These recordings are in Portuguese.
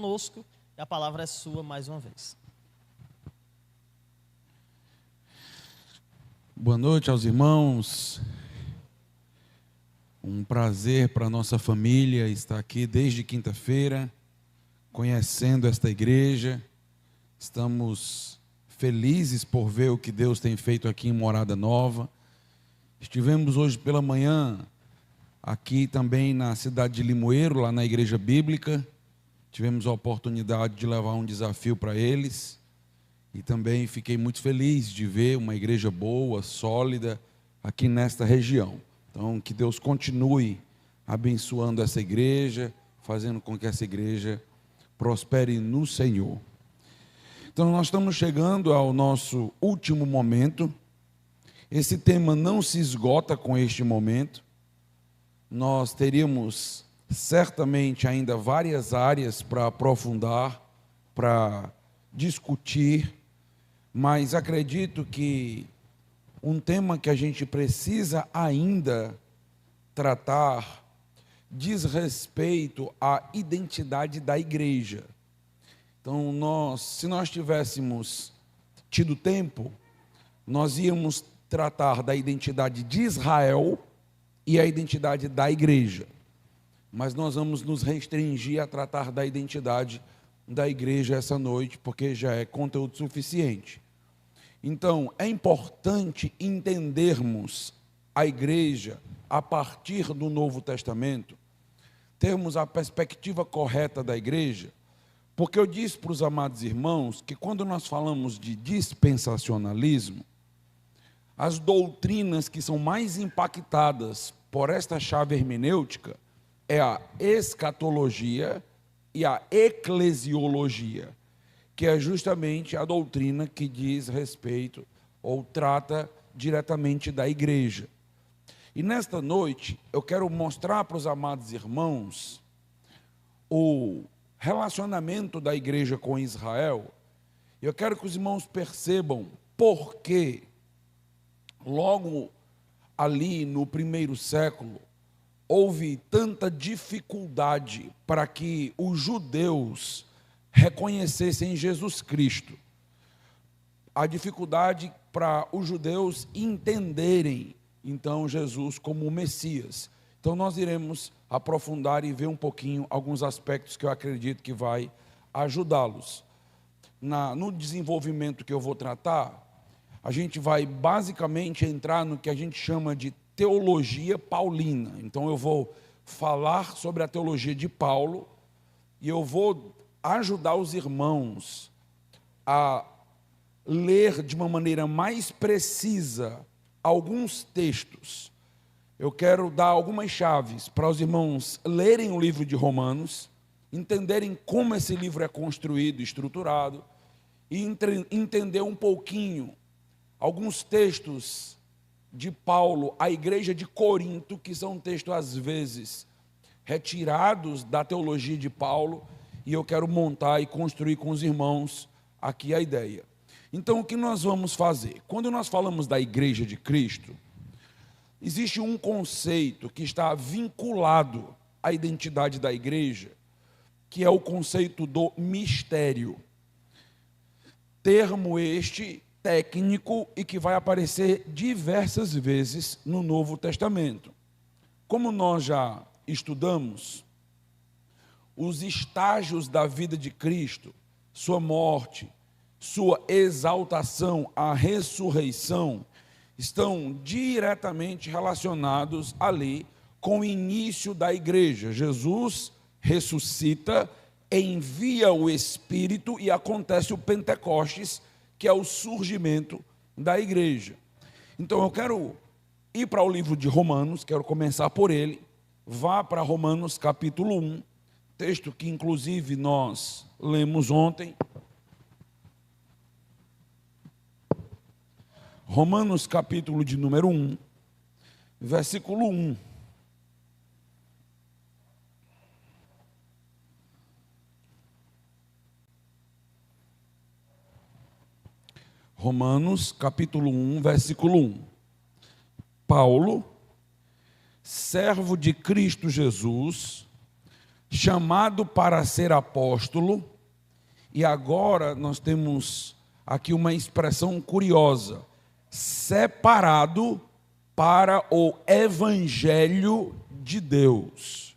conosco e a palavra é sua mais uma vez. Boa noite aos irmãos. Um prazer para a nossa família estar aqui desde quinta-feira, conhecendo esta igreja. Estamos felizes por ver o que Deus tem feito aqui em Morada Nova. Estivemos hoje pela manhã aqui também na cidade de Limoeiro, lá na Igreja Bíblica. Tivemos a oportunidade de levar um desafio para eles. E também fiquei muito feliz de ver uma igreja boa, sólida, aqui nesta região. Então, que Deus continue abençoando essa igreja, fazendo com que essa igreja prospere no Senhor. Então, nós estamos chegando ao nosso último momento. Esse tema não se esgota com este momento. Nós teríamos certamente ainda várias áreas para aprofundar, para discutir, mas acredito que um tema que a gente precisa ainda tratar diz respeito à identidade da igreja. Então, se nós tivéssemos tido tempo, nós íamos tratar da identidade de Israel e a identidade da igreja. Mas nós vamos nos restringir a tratar da identidade da igreja essa noite, porque já é conteúdo suficiente. Então, é importante entendermos a igreja a partir do Novo Testamento, termos a perspectiva correta da igreja, porque eu disse para os amados irmãos que quando nós falamos de dispensacionalismo, as doutrinas que são mais impactadas por esta chave hermenêutica é a escatologia e a eclesiologia, que é justamente a doutrina que diz respeito ou trata diretamente da igreja. E nesta noite eu quero mostrar para os amados irmãos o relacionamento da igreja com Israel. Eu quero que os irmãos percebam por que logo ali no primeiro século houve tanta dificuldade para que os judeus reconhecessem Jesus Cristo. A dificuldade para os judeus entenderem, então, Jesus como o Messias. Então, nós iremos aprofundar e ver um pouquinho alguns aspectos que eu acredito que vai ajudá-los. No desenvolvimento que eu vou tratar, a gente vai basicamente entrar no que a gente chama de teologia paulina. Então eu vou falar sobre a teologia de Paulo e eu vou ajudar os irmãos a ler de uma maneira mais precisa alguns textos. Eu quero dar algumas chaves para os irmãos lerem o livro de Romanos, entenderem como esse livro é construído, estruturado, e entender um pouquinho alguns textos de Paulo à igreja de Corinto, que são textos às vezes retirados da teologia de Paulo, e eu quero montar e construir com os irmãos aqui a ideia. Então, o que nós vamos fazer? Quando nós falamos da igreja de Cristo, existe um conceito que está vinculado à identidade da igreja, que é o conceito do mistério. Termo este técnico e que vai aparecer diversas vezes no Novo Testamento. Como nós já estudamos, os estágios da vida de Cristo, sua morte, sua exaltação, a ressurreição, estão diretamente relacionados ali com o início da igreja. Jesus ressuscita, envia o Espírito e acontece o Pentecostes, que é o surgimento da igreja. Então eu quero ir para o livro de Romanos, quero começar por ele. Vá para Romanos capítulo 1, texto que inclusive nós lemos ontem. Romanos capítulo de número 1, versículo 1. Romanos capítulo 1, versículo 1. Paulo, servo de Cristo Jesus, chamado para ser apóstolo, e agora nós temos aqui uma expressão curiosa, separado para o Evangelho de Deus.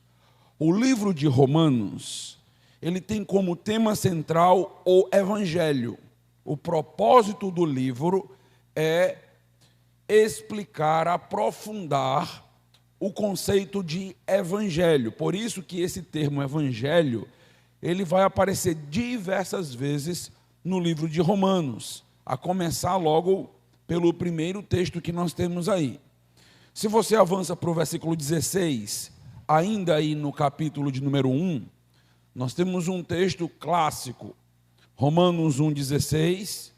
O livro de Romanos, ele tem como tema central o Evangelho. O propósito do livro é explicar, aprofundar o conceito de evangelho. Por isso que esse termo evangelho, ele vai aparecer diversas vezes no livro de Romanos, a começar logo pelo primeiro texto que nós temos aí. Se você avança para o versículo 16, ainda aí no capítulo de número 1, nós temos um texto clássico, Romanos 1,16,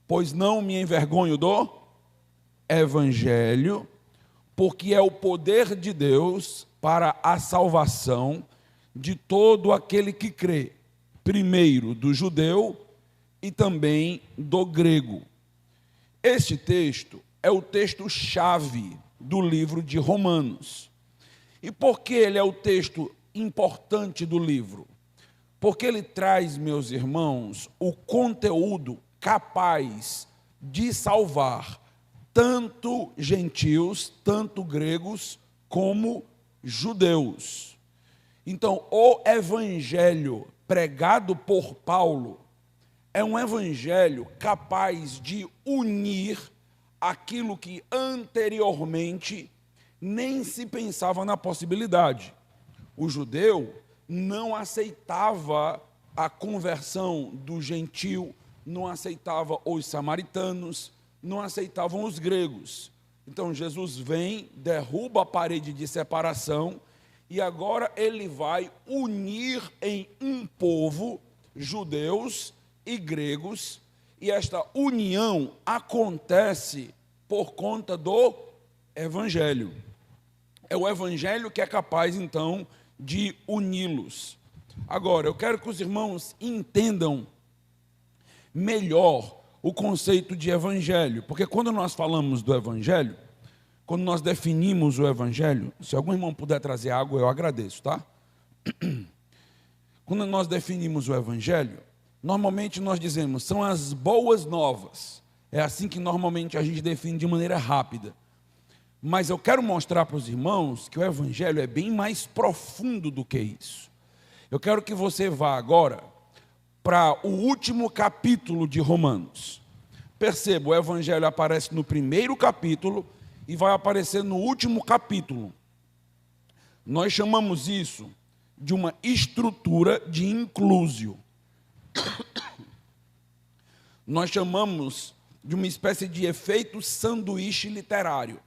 pois não me envergonho do Evangelho, porque é o poder de Deus para a salvação de todo aquele que crê, primeiro do judeu e também do grego. Este texto é o texto-chave do livro de Romanos. E por que ele é o texto importante do livro? Porque ele traz, meus irmãos, o conteúdo capaz de salvar tanto gentios, tanto gregos, como judeus. Então, o evangelho pregado por Paulo é um evangelho capaz de unir aquilo que anteriormente nem se pensava na possibilidade. O judeu não aceitava a conversão do gentio, não aceitava os samaritanos, não aceitavam os gregos. Então Jesus vem, derruba a parede de separação e agora ele vai unir em um povo judeus e gregos, e esta união acontece por conta do evangelho. É o evangelho que é capaz então de uni-los. Agora, eu quero que os irmãos entendam melhor o conceito de evangelho, porque quando nós falamos do evangelho, quando nós definimos o evangelho, se algum irmão puder trazer água, eu agradeço, tá? Quando nós definimos o evangelho, normalmente nós dizemos, são as boas novas. É assim que normalmente a gente define de maneira rápida. Mas eu quero mostrar para os irmãos que o evangelho é bem mais profundo do que isso. Eu quero que você vá agora para o último capítulo de Romanos. Perceba, o evangelho aparece no primeiro capítulo e vai aparecer no último capítulo. Nós chamamos isso de uma estrutura de inclusio. Nós chamamos de uma espécie de efeito sanduíche literário.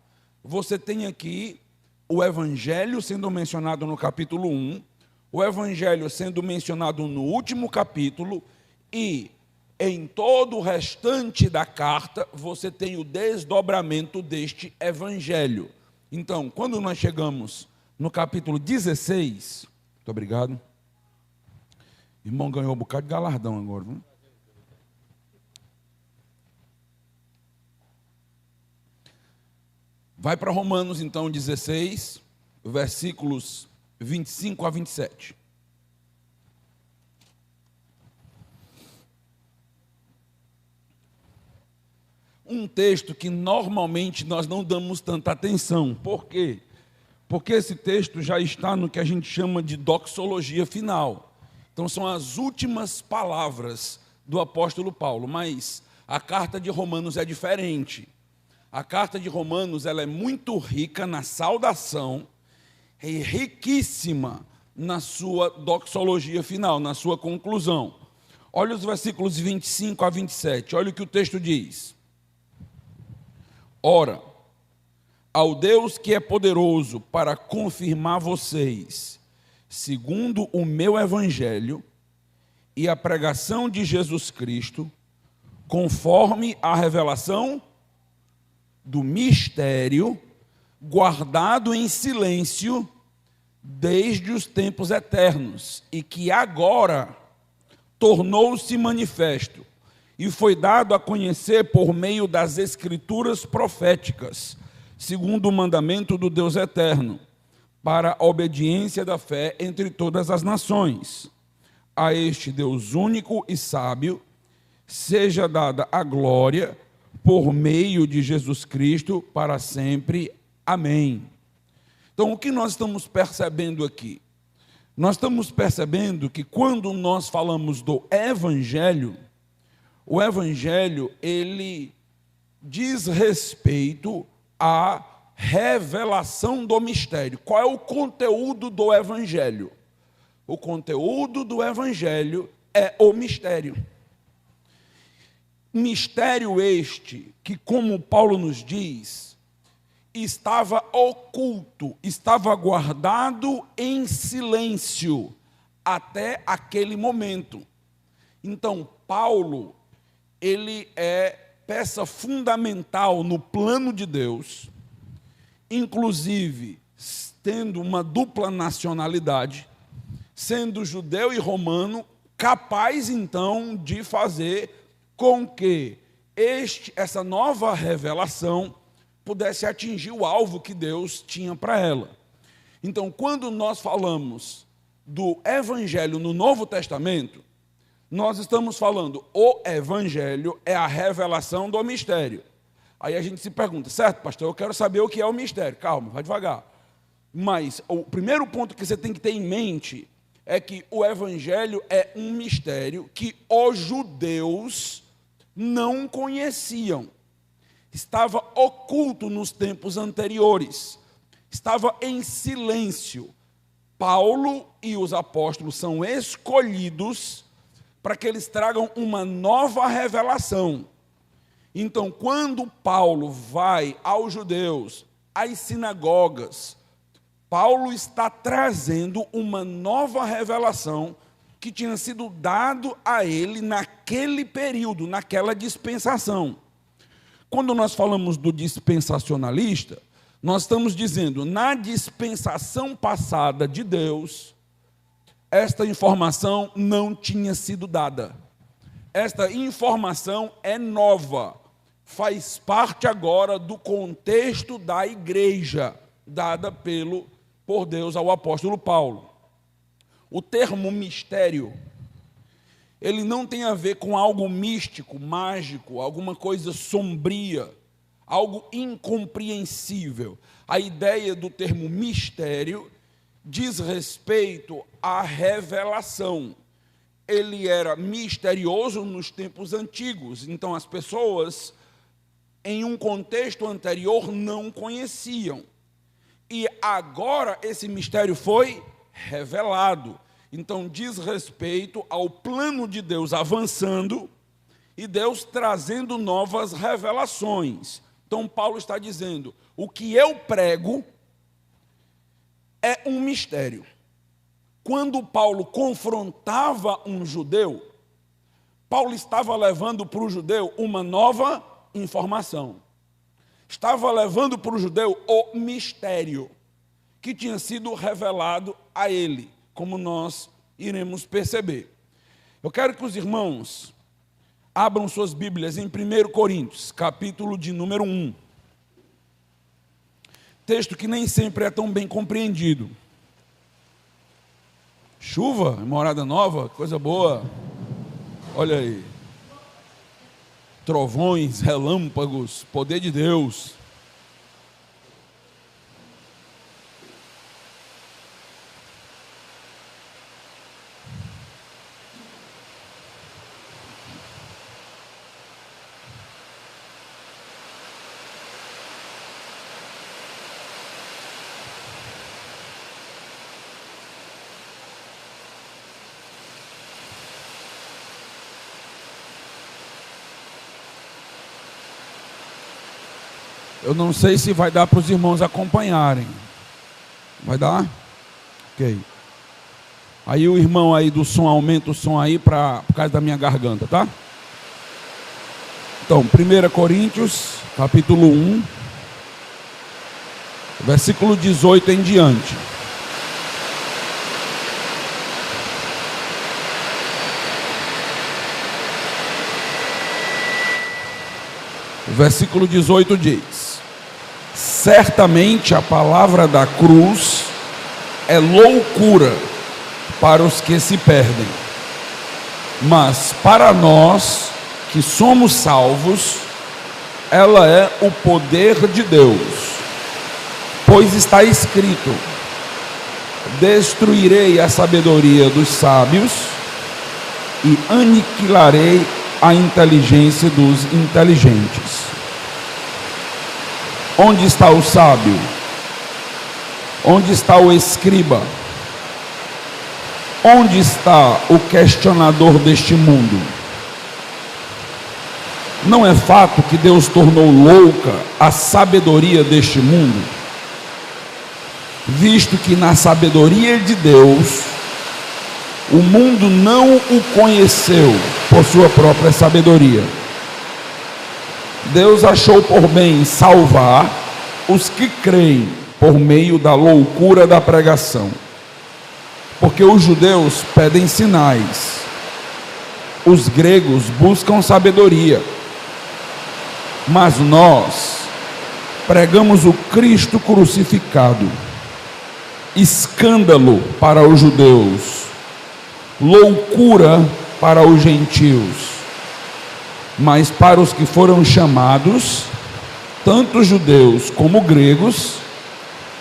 Você tem aqui o evangelho sendo mencionado no capítulo 1, o evangelho sendo mencionado no último capítulo, e em todo o restante da carta você tem o desdobramento deste evangelho. Então, quando nós chegamos no capítulo 16, muito obrigado. Irmão ganhou um bocado de galardão agora, viu? Vai para Romanos, então, 16, versículos 25 a 27. Um texto que normalmente nós não damos tanta atenção. Por quê? Porque esse texto já está no que a gente chama de doxologia final. Então, são as últimas palavras do apóstolo Paulo. Mas a carta de Romanos é diferente. A carta de Romanos ela é muito rica na saudação e riquíssima na sua doxologia final, na sua conclusão. Olha os versículos 25 a 27, olha o que o texto diz. Ora, ao Deus que é poderoso para confirmar vocês, segundo o meu evangelho e a pregação de Jesus Cristo, conforme a revelação do mistério guardado em silêncio desde os tempos eternos e que agora tornou-se manifesto e foi dado a conhecer por meio das escrituras proféticas, segundo o mandamento do Deus eterno, para a obediência da fé entre todas as nações. A este Deus único e sábio seja dada a glória por meio de Jesus Cristo para sempre. Amém. Então, o que nós estamos percebendo aqui? Nós estamos percebendo que quando nós falamos do Evangelho, o Evangelho, ele diz respeito à revelação do mistério. Qual é o conteúdo do Evangelho? O conteúdo do Evangelho é o mistério. Mistério este que, como Paulo nos diz, estava oculto, estava guardado em silêncio até aquele momento. Então, Paulo, ele é peça fundamental no plano de Deus, inclusive tendo uma dupla nacionalidade, sendo judeu e romano, capaz então de fazer com que essa nova revelação pudesse atingir o alvo que Deus tinha para ela. Então, quando nós falamos do Evangelho no Novo Testamento, nós estamos falando, o Evangelho é a revelação do mistério. Aí a gente se pergunta, certo, pastor, eu quero saber o que é o mistério. Calma, vai devagar. Mas o primeiro ponto que você tem que ter em mente é que o Evangelho é um mistério que os judeus não conheciam. Estava oculto nos tempos anteriores. Estava em silêncio. Paulo e os apóstolos são escolhidos para que eles tragam uma nova revelação. Então, quando Paulo vai aos judeus, às sinagogas, Paulo está trazendo uma nova revelação que tinha sido dado a ele naquele período, naquela dispensação. Quando nós falamos do dispensacionalista, nós estamos dizendo, na dispensação passada de Deus, esta informação não tinha sido dada. Esta informação é nova, faz parte agora do contexto da igreja, dada por Deus ao apóstolo Paulo. O termo mistério, ele não tem a ver com algo místico, mágico, alguma coisa sombria, algo incompreensível. A ideia do termo mistério diz respeito à revelação. Ele era misterioso nos tempos antigos, então as pessoas, em um contexto anterior, não conheciam. E agora esse mistério foi revelado. Então diz respeito ao plano de Deus avançando e Deus trazendo novas revelações. Então Paulo está dizendo, o que eu prego é um mistério. Quando Paulo confrontava um judeu, Paulo estava levando para o judeu uma nova informação. Estava levando para o judeu o mistério que tinha sido revelado a ele, como nós iremos perceber. Eu quero que os irmãos abram suas Bíblias em 1 Coríntios, capítulo de número 1. Texto que nem sempre é tão bem compreendido. Chuva, morada nova, coisa boa. Olha aí. Trovões, relâmpagos, poder de Deus. Eu não sei se vai dar para os irmãos acompanharem. Vai dar? Ok. Aí o irmão aí do som, aumenta o som aí por causa da minha garganta, tá? Então, 1 Coríntios, capítulo 1, versículo 18 em diante. O versículo 18 diz: certamente a palavra da cruz é loucura para os que se perdem, mas para nós que somos salvos, ela é o poder de Deus. Pois está escrito: destruirei a sabedoria dos sábios e aniquilarei a inteligência dos inteligentes. Onde está o sábio? Onde está o escriba? Onde está o questionador deste mundo? Não é fato que Deus tornou louca a sabedoria deste mundo, visto que na sabedoria de Deus o mundo não o conheceu por sua própria sabedoria. Deus achou por bem salvar os que creem por meio da loucura da pregação, porque os judeus pedem sinais, os gregos buscam sabedoria, mas nós pregamos o Cristo crucificado, escândalo para os judeus, loucura para os gentios. Mas para os que foram chamados, tanto judeus como gregos,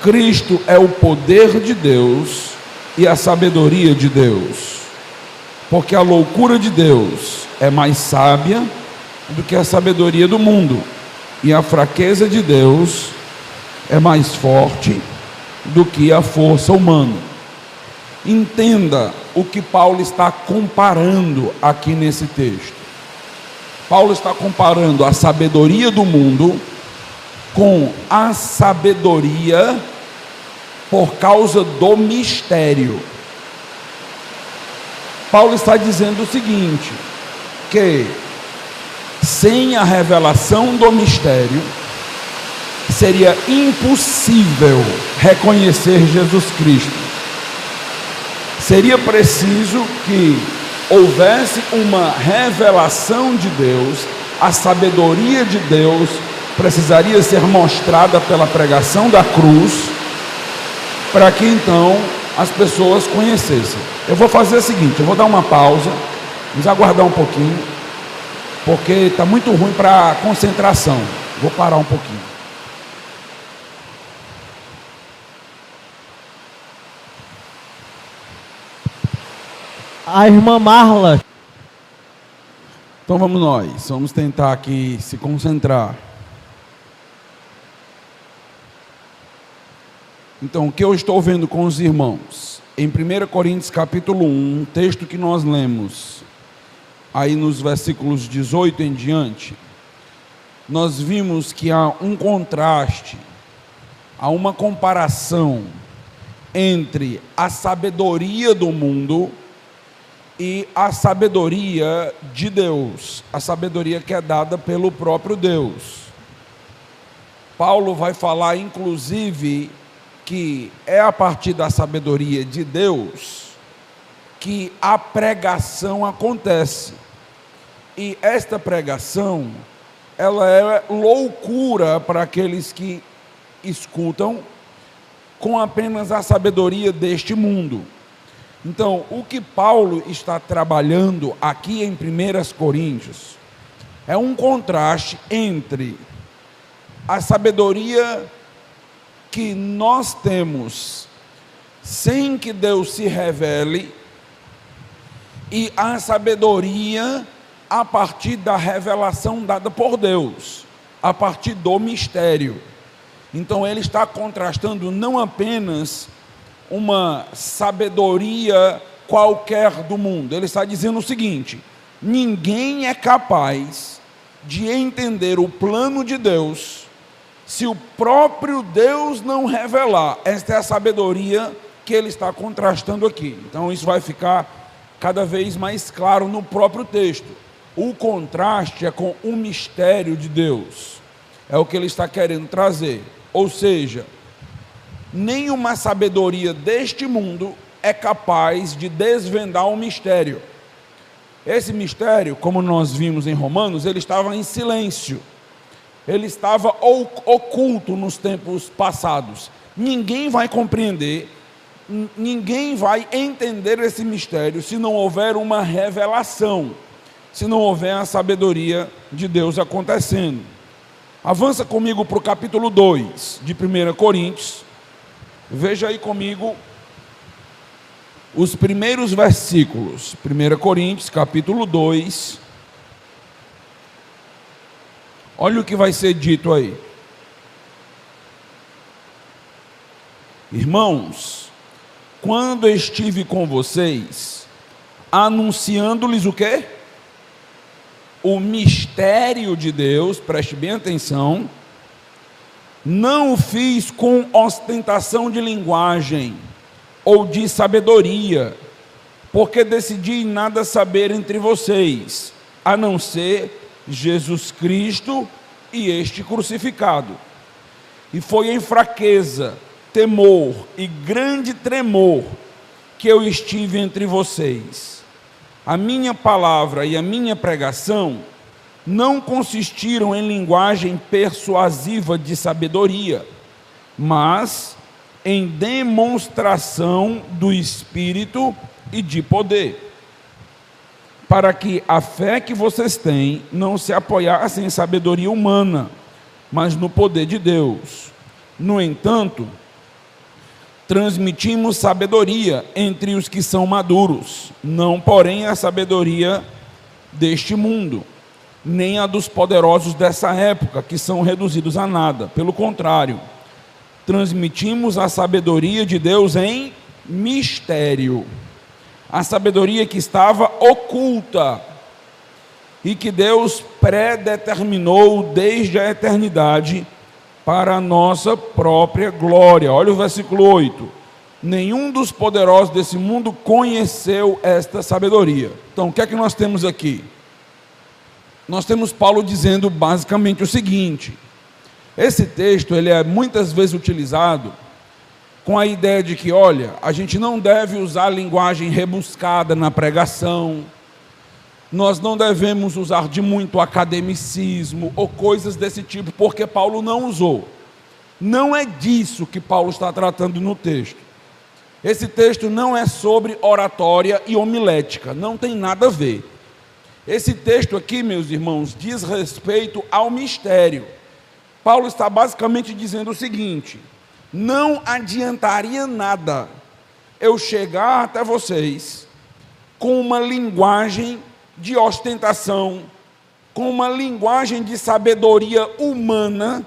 Cristo é o poder de Deus e a sabedoria de Deus. Porque a loucura de Deus é mais sábia do que a sabedoria do mundo, e a fraqueza de Deus é mais forte do que a força humana. Entenda o que Paulo está comparando aqui nesse texto. Paulo está comparando a sabedoria do mundo com a sabedoria por causa do mistério. Paulo está dizendo o seguinte, que sem a revelação do mistério seria impossível reconhecer Jesus Cristo. Seria preciso que houvesse uma revelação de Deus, a sabedoria de Deus precisaria ser mostrada pela pregação da cruz, para que então as pessoas conhecessem. Eu vou fazer o seguinte, eu vou dar uma pausa, vamos aguardar um pouquinho, porque está muito ruim para a concentração. Vou parar um pouquinho. A irmã Marla. Então vamos tentar aqui se concentrar. Então, o que eu estou vendo com os irmãos? Em 1 Coríntios capítulo 1, texto que nós lemos, aí nos versículos 18 em diante, nós vimos que há um contraste, há uma comparação entre a sabedoria do mundo e a sabedoria de Deus, a sabedoria que é dada pelo próprio Deus. Paulo vai falar, inclusive, que é a partir da sabedoria de Deus que a pregação acontece. E esta pregação, ela é loucura para aqueles que escutam com apenas a sabedoria deste mundo. Então, o que Paulo está trabalhando aqui em 1 Coríntios é um contraste entre a sabedoria que nós temos sem que Deus se revele e a sabedoria a partir da revelação dada por Deus, a partir do mistério. Então ele está contrastando não apenas uma sabedoria qualquer do mundo, ele está dizendo o seguinte: ninguém é capaz de entender o plano de Deus se o próprio Deus não revelar. Esta é a sabedoria que ele está contrastando aqui. Então isso vai ficar cada vez mais claro no próprio texto. O contraste é com o mistério de Deus, é o que ele está querendo trazer. Ou seja, nenhuma sabedoria deste mundo é capaz de desvendar um mistério. Esse mistério, como nós vimos em Romanos, ele estava em silêncio. Ele estava oculto nos tempos passados. Ninguém vai compreender, ninguém vai entender esse mistério se não houver uma revelação, se não houver a sabedoria de Deus acontecendo. Avança comigo para o capítulo 2 de 1 Coríntios. Veja aí comigo os primeiros versículos. 1 Coríntios, capítulo 2. Olha o que vai ser dito aí. Irmãos, quando estive com vocês, anunciando-lhes o quê? O mistério de Deus, preste bem atenção, não o fiz com ostentação de linguagem ou de sabedoria, porque decidi nada saber entre vocês, a não ser Jesus Cristo e este crucificado. E foi em fraqueza, temor e grande tremor que eu estive entre vocês. A minha palavra e a minha pregação não consistiram em linguagem persuasiva de sabedoria, mas em demonstração do Espírito e de poder, para que a fé que vocês têm não se apoiasse em sabedoria humana, mas no poder de Deus. No entanto, transmitimos sabedoria entre os que são maduros, não porém a sabedoria deste mundo, nem a dos poderosos dessa época, que são reduzidos a nada. Pelo contrário, transmitimos a sabedoria de Deus em mistério, a sabedoria que estava oculta e que Deus predeterminou desde a eternidade para a nossa própria glória. Olha o versículo 8. Nenhum dos poderosos desse mundo conheceu esta sabedoria. Então, o que é que nós temos aqui? Nós temos Paulo dizendo basicamente o seguinte: esse texto ele é muitas vezes utilizado com a ideia de que, olha, a gente não deve usar linguagem rebuscada na pregação, nós não devemos usar de muito academicismo ou coisas desse tipo, porque Paulo não usou. Não é disso que Paulo está tratando no texto. Esse texto não é sobre oratória e homilética, não tem nada a ver. Esse texto aqui, meus irmãos, diz respeito ao mistério. Paulo está basicamente dizendo o seguinte: não adiantaria nada eu chegar até vocês com uma linguagem de ostentação, com uma linguagem de sabedoria humana,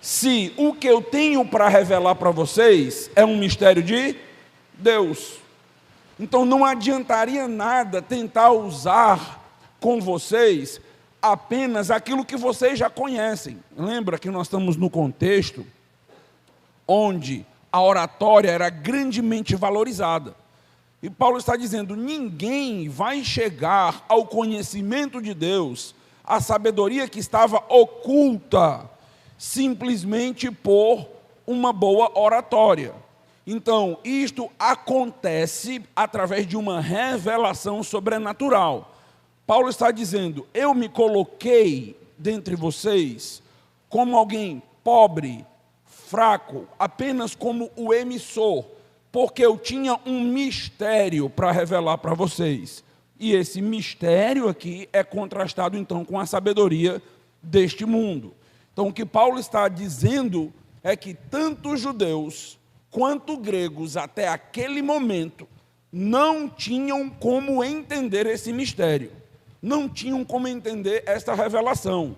se o que eu tenho para revelar para vocês é um mistério de Deus. Então não adiantaria nada tentar usar com vocês apenas aquilo que vocês já conhecem. Lembra que nós estamos no contexto onde a oratória era grandemente valorizada. E Paulo está dizendo: ninguém vai chegar ao conhecimento de Deus, à sabedoria que estava oculta, simplesmente por uma boa oratória. Então, isto acontece através de uma revelação sobrenatural. Paulo está dizendo: eu me coloquei dentre vocês como alguém pobre, fraco, apenas como o emissor, porque eu tinha um mistério para revelar para vocês. E esse mistério aqui é contrastado então com a sabedoria deste mundo. Então o que Paulo está dizendo é que tanto judeus quanto gregos até aquele momento não tinham como entender esse mistério, não tinham como entender esta revelação,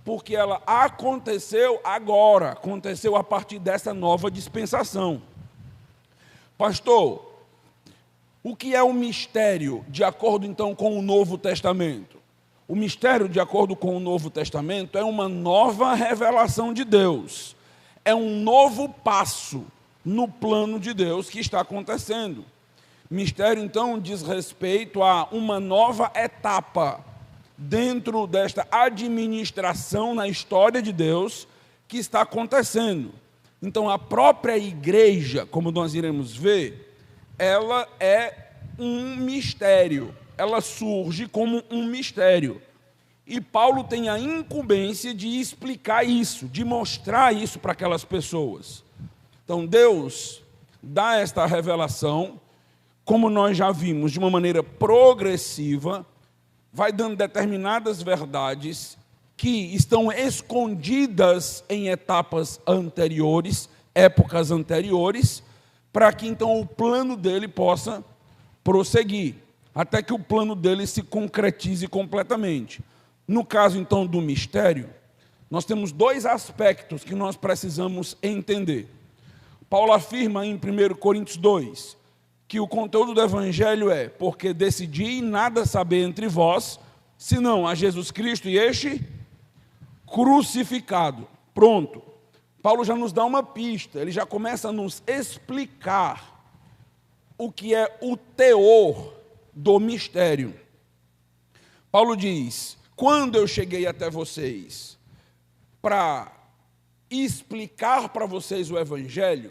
porque ela aconteceu agora, aconteceu a partir dessa nova dispensação. Pastor, o que é o mistério de acordo então com o Novo Testamento? O mistério de acordo com o Novo Testamento é uma nova revelação de Deus, é um novo passo no plano de Deus que está acontecendo. Mistério então diz respeito a uma nova etapa dentro desta administração na história de Deus que está acontecendo. Então a própria igreja, como nós iremos ver, ela é um mistério, ela surge como um mistério. E Paulo tem a incumbência de explicar isso, de mostrar isso para aquelas pessoas. Então Deus dá esta revelação, como nós já vimos, de uma maneira progressiva, vai dando determinadas verdades que estão escondidas em etapas anteriores, épocas anteriores, para que então o plano dele possa prosseguir, até que o plano dele se concretize completamente. No caso então do mistério, nós temos dois aspectos que nós precisamos entender. Paulo afirma em 1 Coríntios 2, que o conteúdo do Evangelho é: porque decidi nada saber entre vós, senão a Jesus Cristo e este crucificado. Pronto. Paulo já nos dá uma pista, ele já começa a nos explicar o que é o teor do mistério. Paulo diz: quando eu cheguei até vocês para explicar para vocês o Evangelho,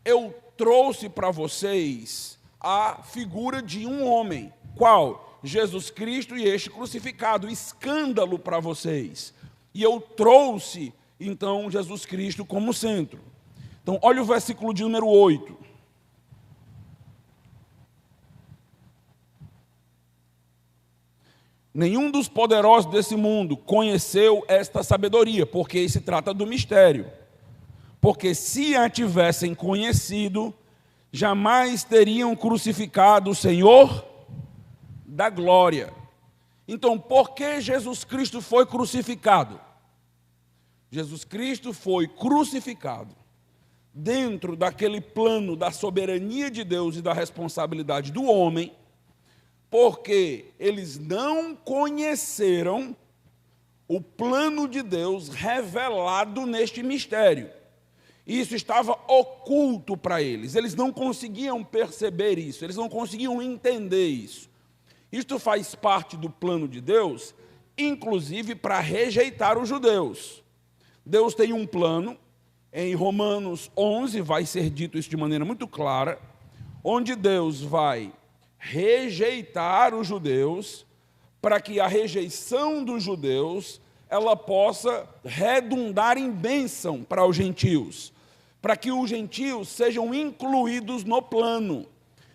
eu trouxe para vocês a figura de um homem. Qual? Jesus Cristo e este crucificado. Escândalo para vocês. E eu trouxe, então, Jesus Cristo como centro. Então, olha o versículo de número 8. Nenhum dos poderosos desse mundo conheceu esta sabedoria, porque se trata do mistério. Porque se a tivessem conhecido, jamais teriam crucificado o Senhor da glória. Então, por que Jesus Cristo foi crucificado? Jesus Cristo foi crucificado dentro daquele plano da soberania de Deus e da responsabilidade do homem, porque eles não conheceram o plano de Deus revelado neste mistério. Isso estava oculto para eles. Eles não conseguiam perceber isso, eles não conseguiam entender isso. Isto faz parte do plano de Deus, inclusive para rejeitar os judeus. Deus tem um plano, em Romanos 11 vai ser dito isso de maneira muito clara, onde Deus vai rejeitar os judeus, para que a rejeição dos judeus ela possa redundar em bênção para os gentios, para que os gentios sejam incluídos no plano.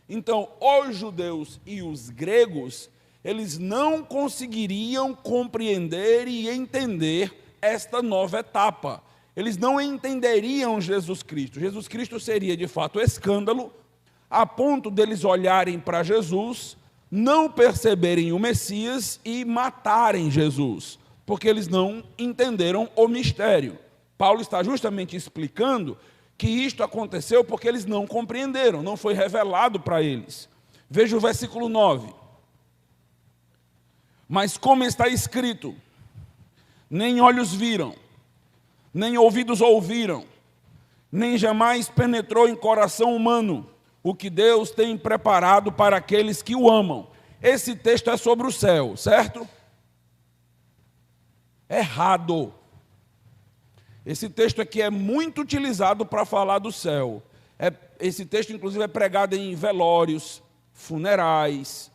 Então, os judeus e os gregos, eles não conseguiriam compreender e entender esta nova etapa. Eles não entenderiam Jesus Cristo. Jesus Cristo seria, de fato, escândalo, a ponto deles olharem para Jesus, não perceberem o Messias e matarem Jesus, porque eles não entenderam o mistério. Paulo está justamente explicando que isto aconteceu porque eles não compreenderam, não foi revelado para eles. Veja o versículo 9. Mas como está escrito, nem olhos viram, nem ouvidos ouviram, nem jamais penetrou em coração humano o que Deus tem preparado para aqueles que o amam. Esse texto é sobre o céu, certo? Errado. Esse texto aqui é muito utilizado para falar do céu. Esse texto, inclusive, é pregado em velórios, funerais.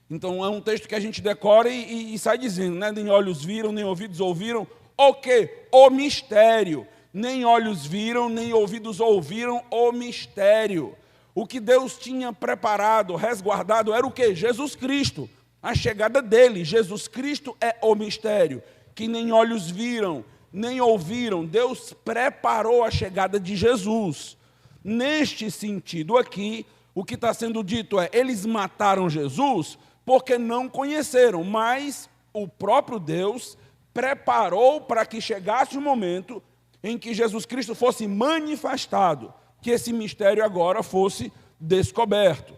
Então, é um texto que a gente decora e sai dizendo, né? Nem olhos viram, nem ouvidos ouviram. O quê? O mistério. Nem olhos viram, nem ouvidos ouviram o mistério. O que Deus tinha preparado, resguardado, era o quê? Jesus Cristo. A chegada dele. Jesus Cristo é o mistério. Que nem olhos viram, nem ouviram. Deus preparou a chegada de Jesus. Neste sentido aqui, o que está sendo dito é, eles mataram Jesus porque não conheceram, mas o próprio Deus preparou para que chegasse o momento em que Jesus Cristo fosse manifestado, que esse mistério agora fosse descoberto.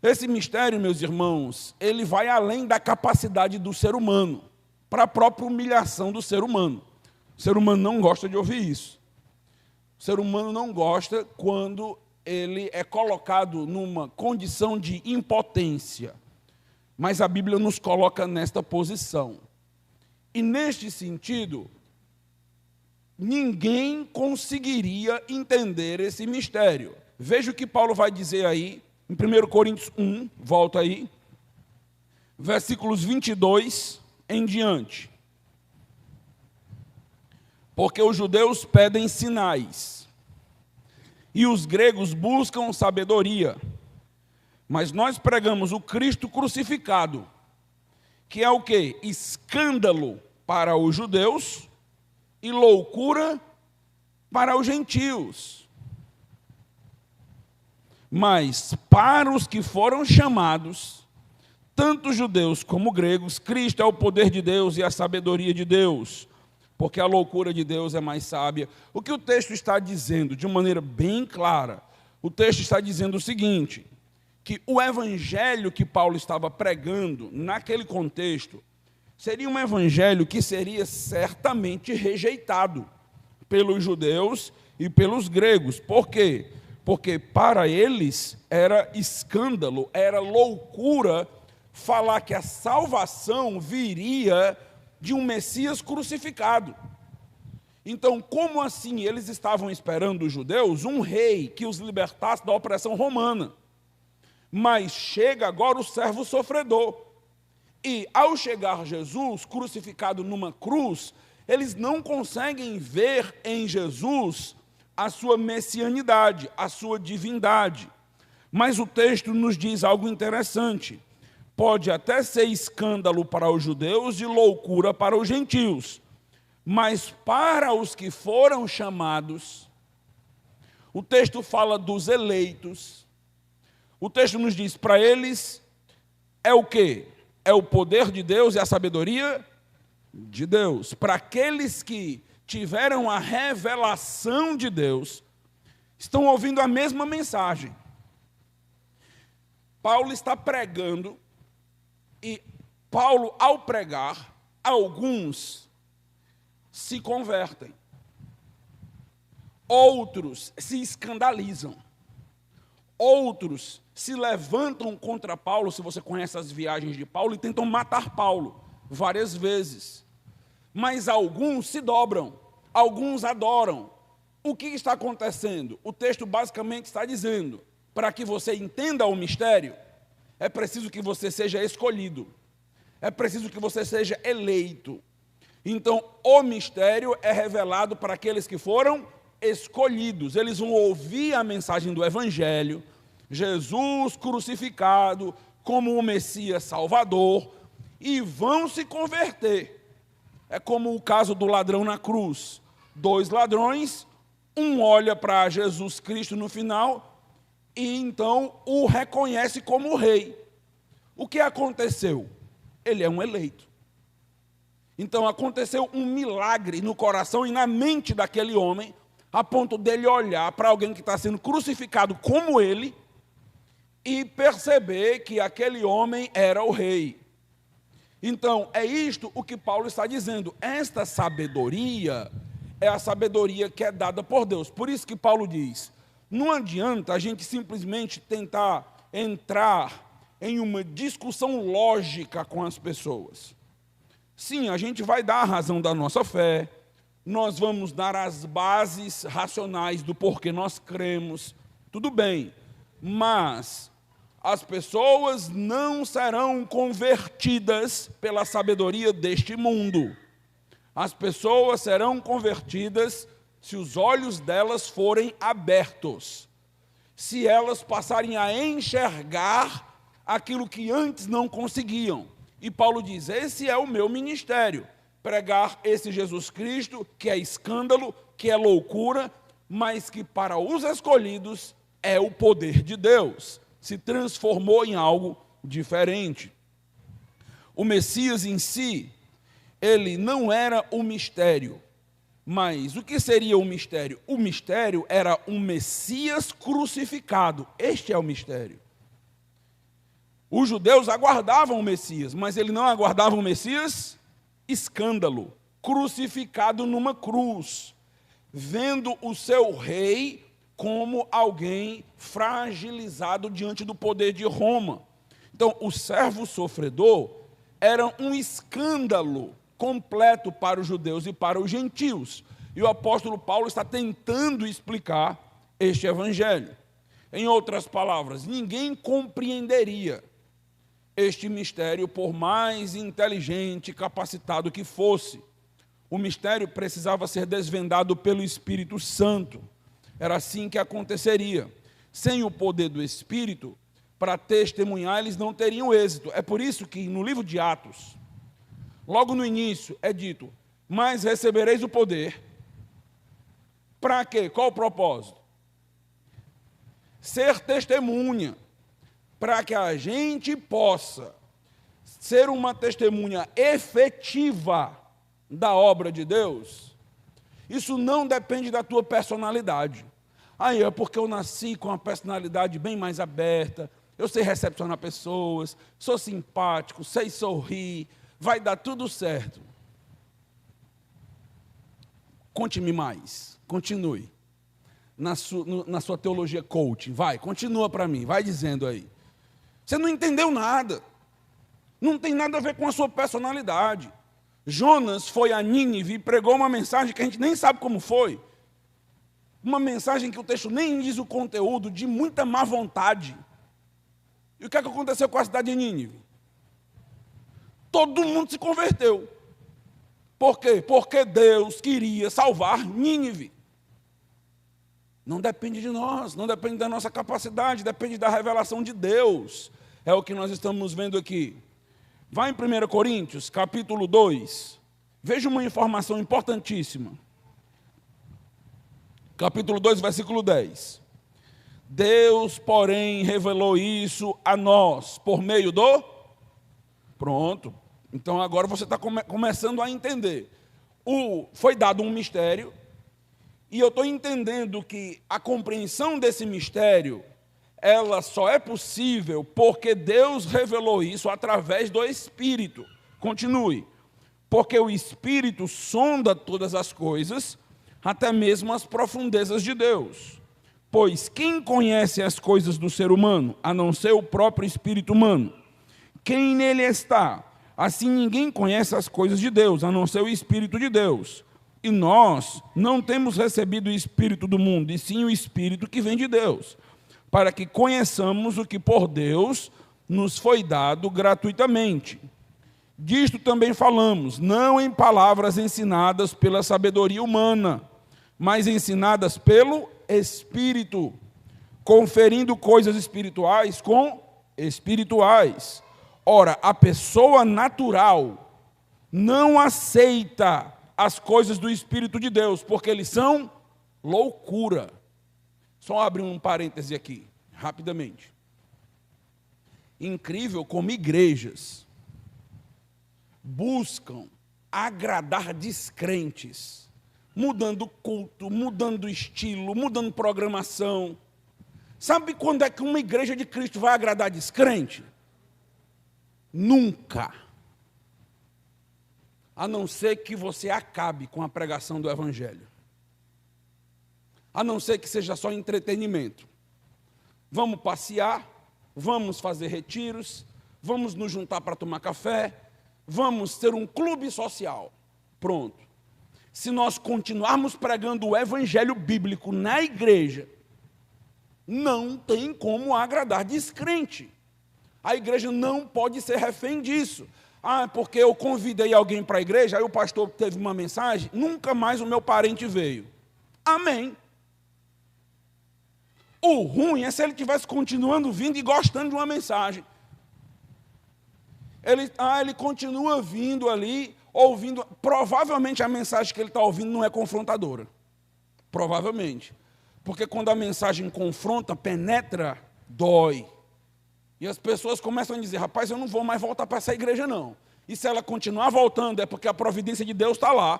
Esse mistério, meus irmãos, ele vai além da capacidade do ser humano, para a própria humilhação do ser humano. O ser humano não gosta de ouvir isso. O ser humano não gosta quando ele é colocado numa condição de impotência. Mas a Bíblia nos coloca nesta posição. E neste sentido, ninguém conseguiria entender esse mistério. Veja o que Paulo vai dizer aí, em 1 Coríntios 1, volta aí, versículos 22 em diante. Porque os judeus pedem sinais, e os gregos buscam sabedoria. Mas nós pregamos o Cristo crucificado, que é o quê? Escândalo para os judeus e loucura para os gentios. Mas para os que foram chamados, tanto judeus como gregos, Cristo é o poder de Deus e a sabedoria de Deus, porque a loucura de Deus é mais sábia. O que o texto está dizendo, de uma maneira bem clara, o texto está dizendo o seguinte, que o evangelho que Paulo estava pregando, naquele contexto, seria um evangelho que seria certamente rejeitado pelos judeus e pelos gregos. Por quê? Porque para eles era escândalo, era loucura falar que a salvação viria de um Messias crucificado. Então, como assim eles estavam esperando os judeus um rei que os libertasse da opressão romana? Mas chega agora o servo sofredor. E ao chegar Jesus crucificado numa cruz, eles não conseguem ver em Jesus a sua messianidade, a sua divindade. Mas o texto nos diz algo interessante. Pode até ser escândalo para os judeus e loucura para os gentios. Mas para os que foram chamados, o texto fala dos eleitos. O texto nos diz, para eles, é o quê? É o poder de Deus e a sabedoria de Deus. Para aqueles que tiveram a revelação de Deus, estão ouvindo a mesma mensagem. Paulo está pregando, e Paulo, ao pregar, alguns se convertem. Outros se escandalizam. Outros se levantam contra Paulo, se você conhece as viagens de Paulo, e tentam matar Paulo várias vezes. Mas alguns se dobram, alguns adoram. O que está acontecendo? O texto basicamente está dizendo, para que você entenda o mistério, é preciso que você seja escolhido, é preciso que você seja eleito. Então, o mistério é revelado para aqueles que foram escolhidos. Eles vão ouvir a mensagem do Evangelho, Jesus crucificado como o Messias Salvador, e vão se converter. É como o caso do ladrão na cruz. 2 ladrões, um olha para Jesus Cristo no final, e então o reconhece como rei. O que aconteceu? Ele é um eleito. Então aconteceu um milagre no coração e na mente daquele homem, a ponto dele olhar para alguém que está sendo crucificado como ele e perceber que aquele homem era o rei. Então, é isto o que Paulo está dizendo. Esta sabedoria é a sabedoria que é dada por Deus. Por isso que Paulo diz, não adianta a gente simplesmente tentar entrar em uma discussão lógica com as pessoas. Sim, a gente vai dar a razão da nossa fé, nós vamos dar as bases racionais do porquê nós cremos, tudo bem, mas as pessoas não serão convertidas pela sabedoria deste mundo. As pessoas serão convertidas se os olhos delas forem abertos, se elas passarem a enxergar aquilo que antes não conseguiam. E Paulo diz, esse é o meu ministério, pregar esse Jesus Cristo, que é escândalo, que é loucura, mas que para os escolhidos é o poder de Deus. Se transformou em algo diferente. O Messias em si, ele não era um mistério. Mas o que seria o mistério? O mistério era um Messias crucificado. Este é o mistério. Os judeus aguardavam o Messias, mas ele não aguardava o Messias escândalo, crucificado numa cruz, vendo o seu rei como alguém fragilizado diante do poder de Roma. Então, o servo sofredor era um escândalo completo para os judeus e para os gentios. E o apóstolo Paulo está tentando explicar este evangelho. Em outras palavras, ninguém compreenderia este mistério, por mais inteligente e capacitado que fosse. O mistério precisava ser desvendado pelo Espírito Santo. Era assim que aconteceria. Sem o poder do Espírito, para testemunhar, eles não teriam êxito. É por isso que no livro de Atos, logo no início, é dito: mas recebereis o poder. Para quê? Qual o propósito? Ser testemunha, para que a gente possa ser uma testemunha efetiva da obra de Deus. Isso não depende da tua personalidade. Aí é porque eu nasci com uma personalidade bem mais aberta, eu sei recepcionar pessoas, sou simpático, sei sorrir, vai dar tudo certo. Conte-me mais, continue. Na sua teologia coaching, vai, continua para mim, vai dizendo aí. Você não entendeu nada. Não tem nada a ver com a sua personalidade. Jonas foi a Nínive e pregou uma mensagem que a gente nem sabe como foi. Uma mensagem que o texto nem diz o conteúdo, de muita má vontade. E o que é que aconteceu com a cidade de Nínive? Todo mundo se converteu. Por quê? Porque Deus queria salvar Nínive. Não depende de nós, não depende da nossa capacidade, depende da revelação de Deus. É o que nós estamos vendo aqui. Vai em 1 Coríntios, capítulo 2. Veja uma informação importantíssima. Capítulo 2, versículo 10. Deus, porém, revelou isso a nós, por meio do... Pronto. Então agora você está começando a entender. Foi dado um mistério, e eu estou entendendo que a compreensão desse mistério, ela só é possível porque Deus revelou isso através do Espírito. Continue. Porque o Espírito sonda todas as coisas, até mesmo as profundezas de Deus. Pois quem conhece as coisas do ser humano, a não ser o próprio espírito humano? Quem nele está? Assim ninguém conhece as coisas de Deus, a não ser o Espírito de Deus. E nós não temos recebido o Espírito do mundo, e sim o Espírito que vem de Deus, para que conheçamos o que por Deus nos foi dado gratuitamente. Disto também falamos, não em palavras ensinadas pela sabedoria humana, mas ensinadas pelo Espírito, conferindo coisas espirituais com espirituais. Ora, a pessoa natural não aceita as coisas do Espírito de Deus, porque eles são loucura. Só abrir um parêntese aqui, rapidamente. Incrível como igrejas buscam agradar descrentes, mudando culto, mudando estilo, mudando programação. Sabe quando é que uma igreja de Cristo vai agradar descrente? Nunca. A não ser que você acabe com a pregação do Evangelho. A não ser que seja só entretenimento. Vamos passear, vamos fazer retiros, vamos nos juntar para tomar café, vamos ter um clube social. Pronto. Se nós continuarmos pregando o Evangelho bíblico na igreja, não tem como agradar descrente. A igreja não pode ser refém disso. Ah, porque eu convidei alguém para a igreja, aí o pastor teve uma mensagem, nunca mais o meu parente veio. Amém. O ruim é se ele estivesse continuando vindo e gostando de uma mensagem. Ele continua vindo ali, ouvindo. Provavelmente a mensagem que ele está ouvindo não é confrontadora. Provavelmente. Porque quando a mensagem confronta, penetra, dói. E as pessoas começam a dizer, rapaz, eu não vou mais voltar para essa igreja, não. E se ela continuar voltando, é porque a providência de Deus está lá.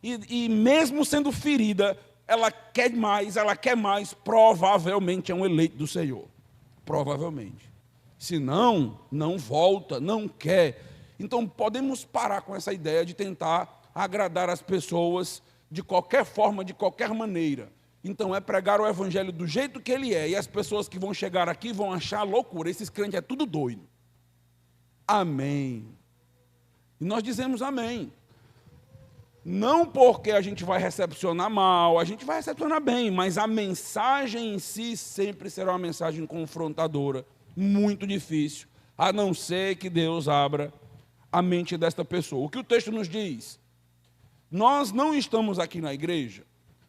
E mesmo sendo ferida, ela quer mais, provavelmente é um eleito do Senhor. Provavelmente. Se não, não volta, não quer. Então, podemos parar com essa ideia de tentar agradar as pessoas de qualquer forma, de qualquer maneira. Então, é pregar o Evangelho do jeito que ele é. E as pessoas que vão chegar aqui vão achar loucura. Esses crentes é tudo doido. Amém. E nós dizemos amém. Não porque a gente vai recepcionar mal, a gente vai recepcionar bem, mas a mensagem em si sempre será uma mensagem confrontadora, muito difícil, a não ser que Deus abra a mente desta pessoa. O que o texto nos diz? Nós não estamos aqui na igreja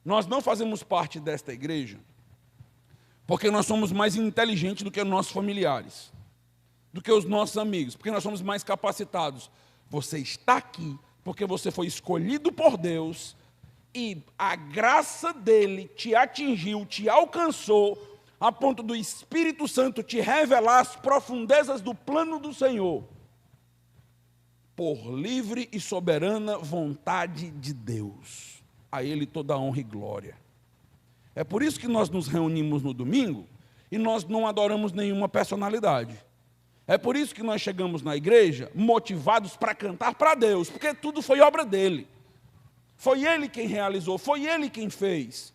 Nós não fazemos parte desta igreja porque nós somos mais inteligentes do que os nossos familiares, do que os nossos amigos, porque nós somos mais capacitados. Você está aqui porque você foi escolhido por Deus e a graça dele te atingiu, te alcançou, a ponto do Espírito Santo te revelar as profundezas do plano do Senhor, por livre e soberana vontade de Deus. A Ele toda a honra e glória. É por isso que nós nos reunimos no domingo e nós não adoramos nenhuma personalidade. É por isso que nós chegamos na igreja motivados para cantar para Deus, porque tudo foi obra dele. Foi ele quem realizou, foi ele quem fez.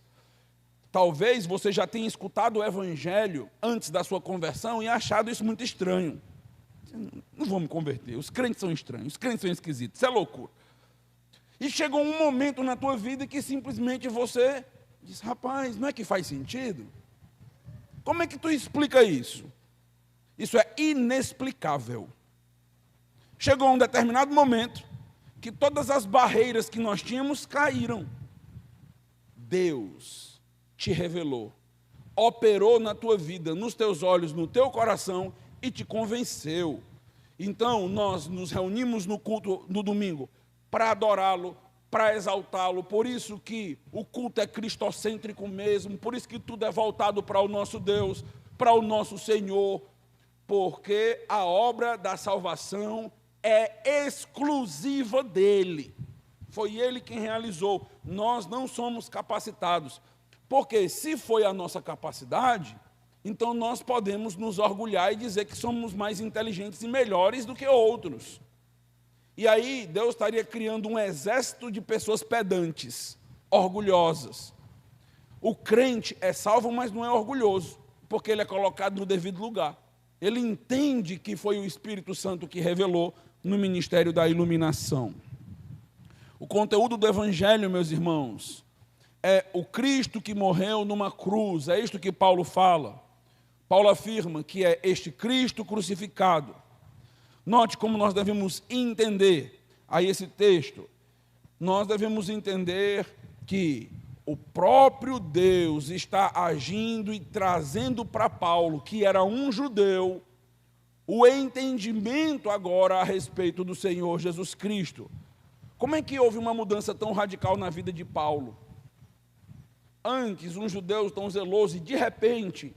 Talvez você já tenha escutado o evangelho antes da sua conversão e achado isso muito estranho. Não vou me converter, os crentes são estranhos, os crentes são esquisitos, isso é loucura. E chegou um momento na tua vida que simplesmente você diz, rapaz, não é que faz sentido? Como é que tu explica isso? Isso é inexplicável. Chegou um determinado momento que todas as barreiras que nós tínhamos caíram. Deus te revelou, operou na tua vida, nos teus olhos, no teu coração e te convenceu. Então, nós nos reunimos no culto no domingo para adorá-lo, para exaltá-lo. Por isso que o culto é cristocêntrico mesmo, por isso que tudo é voltado para o nosso Deus, para o nosso Senhor, porque a obra da salvação é exclusiva dele. Foi ele quem realizou. Nós não somos capacitados, porque se foi a nossa capacidade, então nós podemos nos orgulhar e dizer que somos mais inteligentes e melhores do que outros. E aí Deus estaria criando um exército de pessoas pedantes, orgulhosas. O crente é salvo, mas não é orgulhoso, porque ele é colocado no devido lugar. Ele entende que foi o Espírito Santo que revelou no ministério da iluminação. O conteúdo do Evangelho, meus irmãos, é o Cristo que morreu numa cruz. É isto que Paulo fala. Paulo afirma que é este Cristo crucificado. Note como nós devemos entender aí esse texto. Nós devemos entender que o próprio Deus está agindo e trazendo para Paulo, que era um judeu, o entendimento agora a respeito do Senhor Jesus Cristo. Como é que houve uma mudança tão radical na vida de Paulo? Antes, um judeu tão zeloso, e de repente,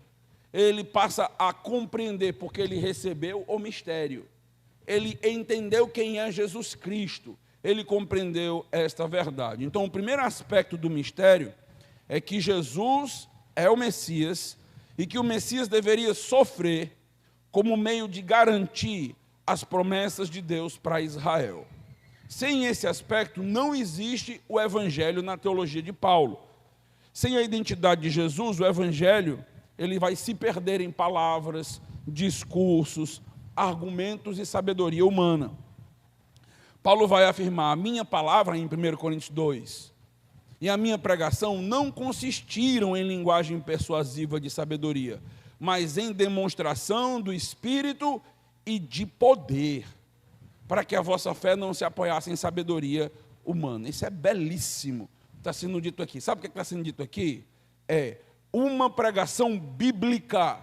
ele passa a compreender, porque ele recebeu o mistério. Ele entendeu quem é Jesus Cristo. Ele compreendeu esta verdade. Então, o primeiro aspecto do mistério é que Jesus é o Messias e que o Messias deveria sofrer como meio de garantir as promessas de Deus para Israel. Sem esse aspecto, não existe o Evangelho na teologia de Paulo. Sem a identidade de Jesus, o Evangelho ele vai se perder em palavras, discursos, argumentos e sabedoria humana. Paulo vai afirmar, a minha palavra, em 1 Coríntios 2, e a minha pregação não consistiram em linguagem persuasiva de sabedoria, mas em demonstração do Espírito e de poder, para que a vossa fé não se apoiasse em sabedoria humana. Isso é belíssimo, está sendo dito aqui. Sabe o que está sendo dito aqui? É uma pregação bíblica,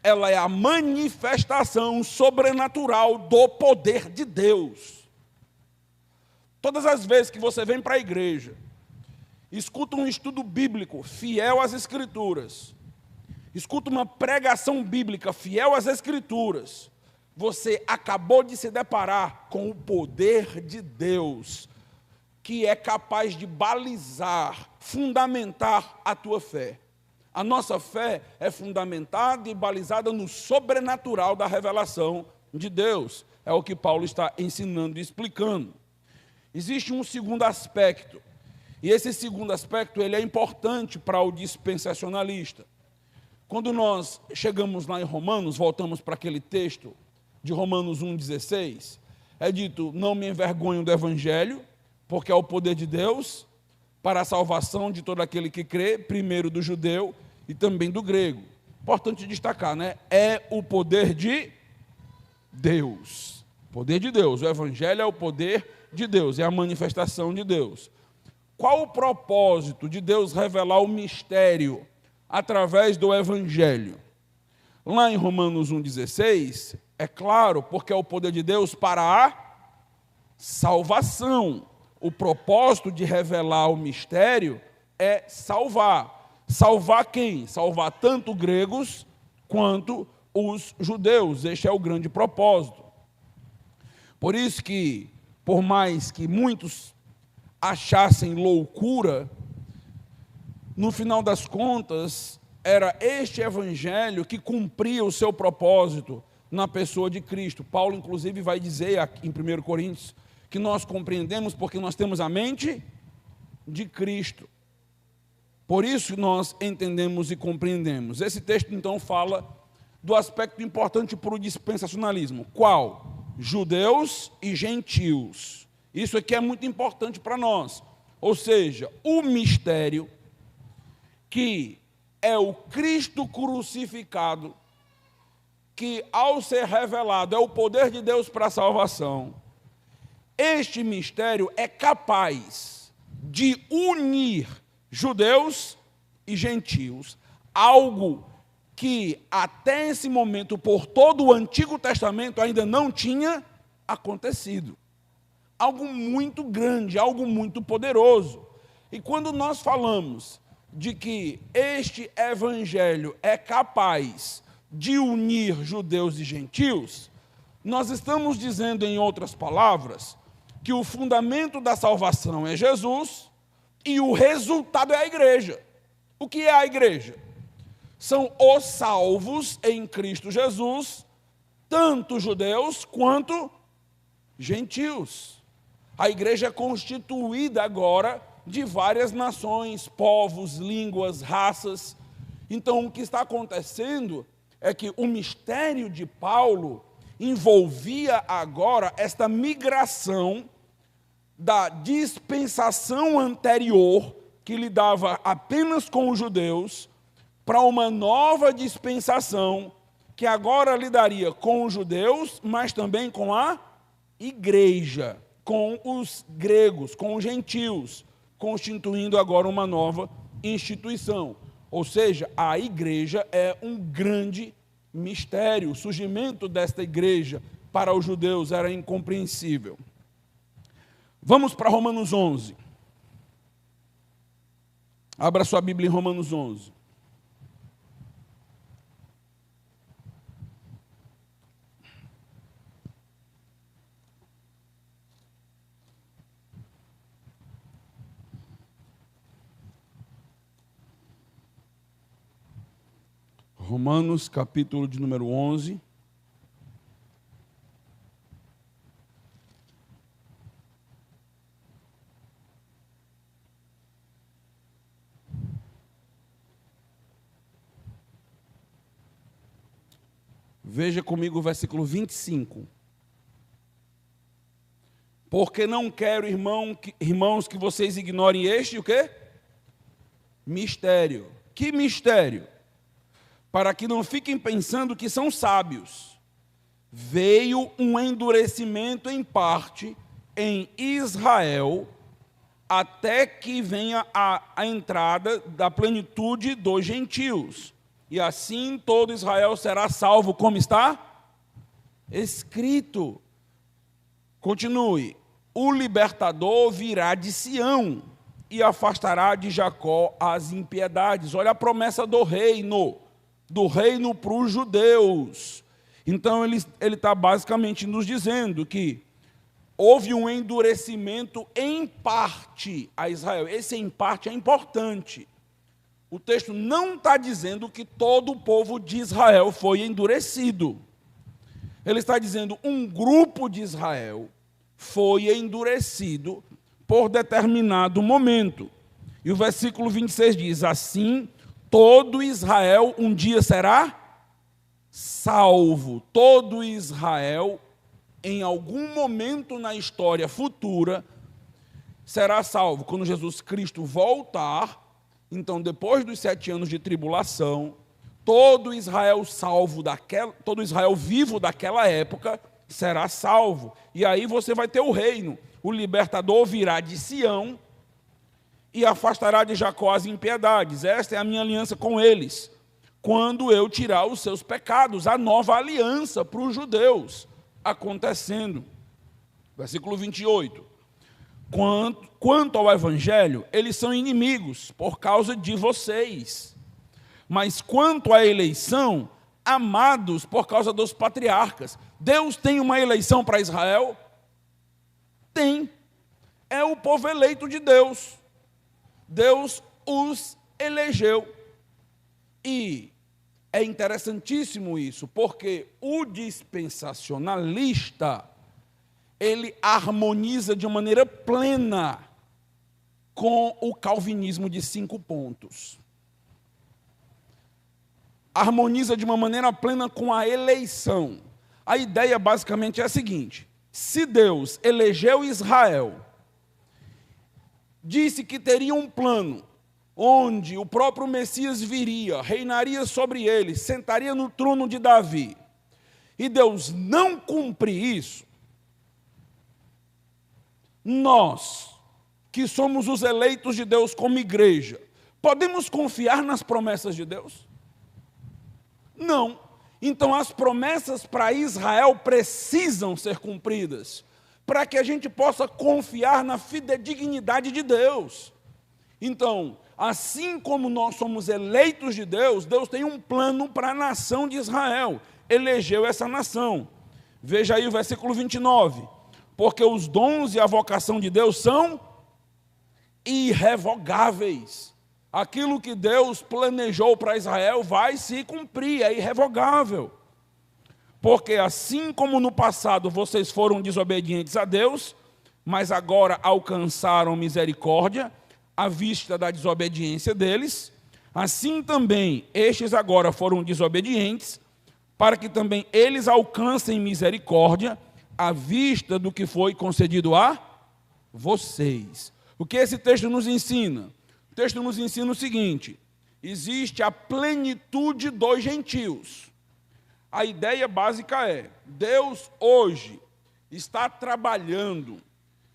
ela é a manifestação sobrenatural do poder de Deus. Todas as vezes que você vem para a igreja, escuta um estudo bíblico fiel às Escrituras, escuta uma pregação bíblica fiel às Escrituras, você acabou de se deparar com o poder de Deus, que é capaz de balizar, fundamentar a tua fé. A nossa fé é fundamentada e balizada no sobrenatural da revelação de Deus. É o que Paulo está ensinando e explicando. Existe um segundo aspecto, e esse segundo aspecto ele é importante para o dispensacionalista. Quando nós chegamos lá em Romanos, voltamos para aquele texto de Romanos 1,16, é dito, não me envergonho do Evangelho, porque é o poder de Deus para a salvação de todo aquele que crê, primeiro do judeu e também do grego. Importante destacar, né? É o poder de Deus. Poder de Deus. O Evangelho é o poder de Deus, é a manifestação de Deus. qual o propósito de Deus revelar o mistério através do Evangelho? Lá em Romanos 1,16, é claro, porque é o poder de Deus para a salvação. O propósito de revelar o mistério é salvar. Salvar quem? Salvar tanto gregos quanto os judeus. Este é o grande propósito. Por isso que, por mais que muitos achassem loucura, no final das contas, era este evangelho que cumpria o seu propósito na pessoa de Cristo. Paulo, inclusive, vai dizer aqui em 1 Coríntios que nós compreendemos porque nós temos a mente de Cristo. Por isso nós entendemos e compreendemos. Esse texto, então, fala do aspecto importante para o dispensacionalismo. Qual? Judeus e gentios. Isso aqui é muito importante para nós. Ou seja, o mistério que é o Cristo crucificado, que ao ser revelado é o poder de Deus para a salvação. Este mistério é capaz de unir judeus e gentios, algo que até esse momento, por todo o Antigo Testamento, ainda não tinha acontecido. Algo muito grande, algo muito poderoso. E quando nós falamos de que este evangelho é capaz de unir judeus e gentios, nós estamos dizendo, em outras palavras, que o fundamento da salvação é Jesus e o resultado é a igreja. O que é a igreja? São os salvos em Cristo Jesus, tanto judeus quanto gentios. A igreja é constituída agora de várias nações, povos, línguas, raças. Então, o que está acontecendo é que o mistério de Paulo envolvia agora esta migração da dispensação anterior, que lidava apenas com os judeus, para uma nova dispensação, que agora lidaria com os judeus, mas também com a igreja, com os gregos, com os gentios, constituindo agora uma nova instituição. Ou seja, a igreja é um grande mistério. O surgimento desta igreja para os judeus era incompreensível. Vamos para Romanos 11. Abra sua Bíblia em Romanos 11. Romanos, capítulo de número 11. Veja comigo o versículo 25. Porque não quero, irmãos, que vocês ignorem este, o quê? Mistério. Que mistério? Para que não fiquem pensando que são sábios. Veio um endurecimento em parte em Israel, até que venha a entrada da plenitude dos gentios. E assim todo Israel será salvo, como está escrito. Continue. O libertador virá de Sião e afastará de Jacó as impiedades. Olha a promessa do reino para os judeus. Então ele está basicamente nos dizendo que houve um endurecimento em parte a Israel. Esse em parte é importante. O texto não está dizendo que todo o povo de Israel foi endurecido. Ele está dizendo um grupo de Israel foi endurecido por determinado momento. E o versículo 26 diz, assim, todo Israel um dia será salvo. Todo Israel, em algum momento na história futura, será salvo. Quando Jesus Cristo voltar, então, depois dos 7 anos de tribulação, todo Israel salvo todo Israel vivo daquela época será salvo. E aí você vai ter o reino. O libertador virá de Sião e afastará de Jacó as impiedades. Esta é a minha aliança com eles, quando eu tirar os seus pecados. A nova aliança para os judeus acontecendo. Versículo 28. Quanto ao evangelho, eles são inimigos por causa de vocês. Mas quanto à eleição, amados por causa dos patriarcas. Deus tem uma eleição para Israel? Tem. É o povo eleito de Deus. Deus os elegeu. E é interessantíssimo isso, porque o dispensacionalista, ele harmoniza de maneira plena com o calvinismo de 5 pontos. Harmoniza de uma maneira plena com a eleição. A ideia basicamente é a seguinte: se Deus elegeu Israel, disse que teria um plano, onde o próprio Messias viria, reinaria sobre eles, sentaria no trono de Davi, e Deus não cumprir isso, nós, que somos os eleitos de Deus como igreja, podemos confiar nas promessas de Deus? Não. Então as promessas para Israel precisam ser cumpridas, para que a gente possa confiar na fidedignidade de Deus. Então, assim como nós somos eleitos de Deus, Deus tem um plano para a nação de Israel, elegeu essa nação. Veja aí o versículo 29. Porque os dons e a vocação de Deus são irrevogáveis. Aquilo que Deus planejou para Israel vai se cumprir, é irrevogável. Porque assim como no passado vocês foram desobedientes a Deus, mas agora alcançaram misericórdia à vista da desobediência deles, assim também estes agora foram desobedientes, para que também eles alcancem misericórdia à vista do que foi concedido a vocês. O que esse texto nos ensina? O texto nos ensina o seguinte: existe a plenitude dos gentios. A ideia básica é: Deus hoje está trabalhando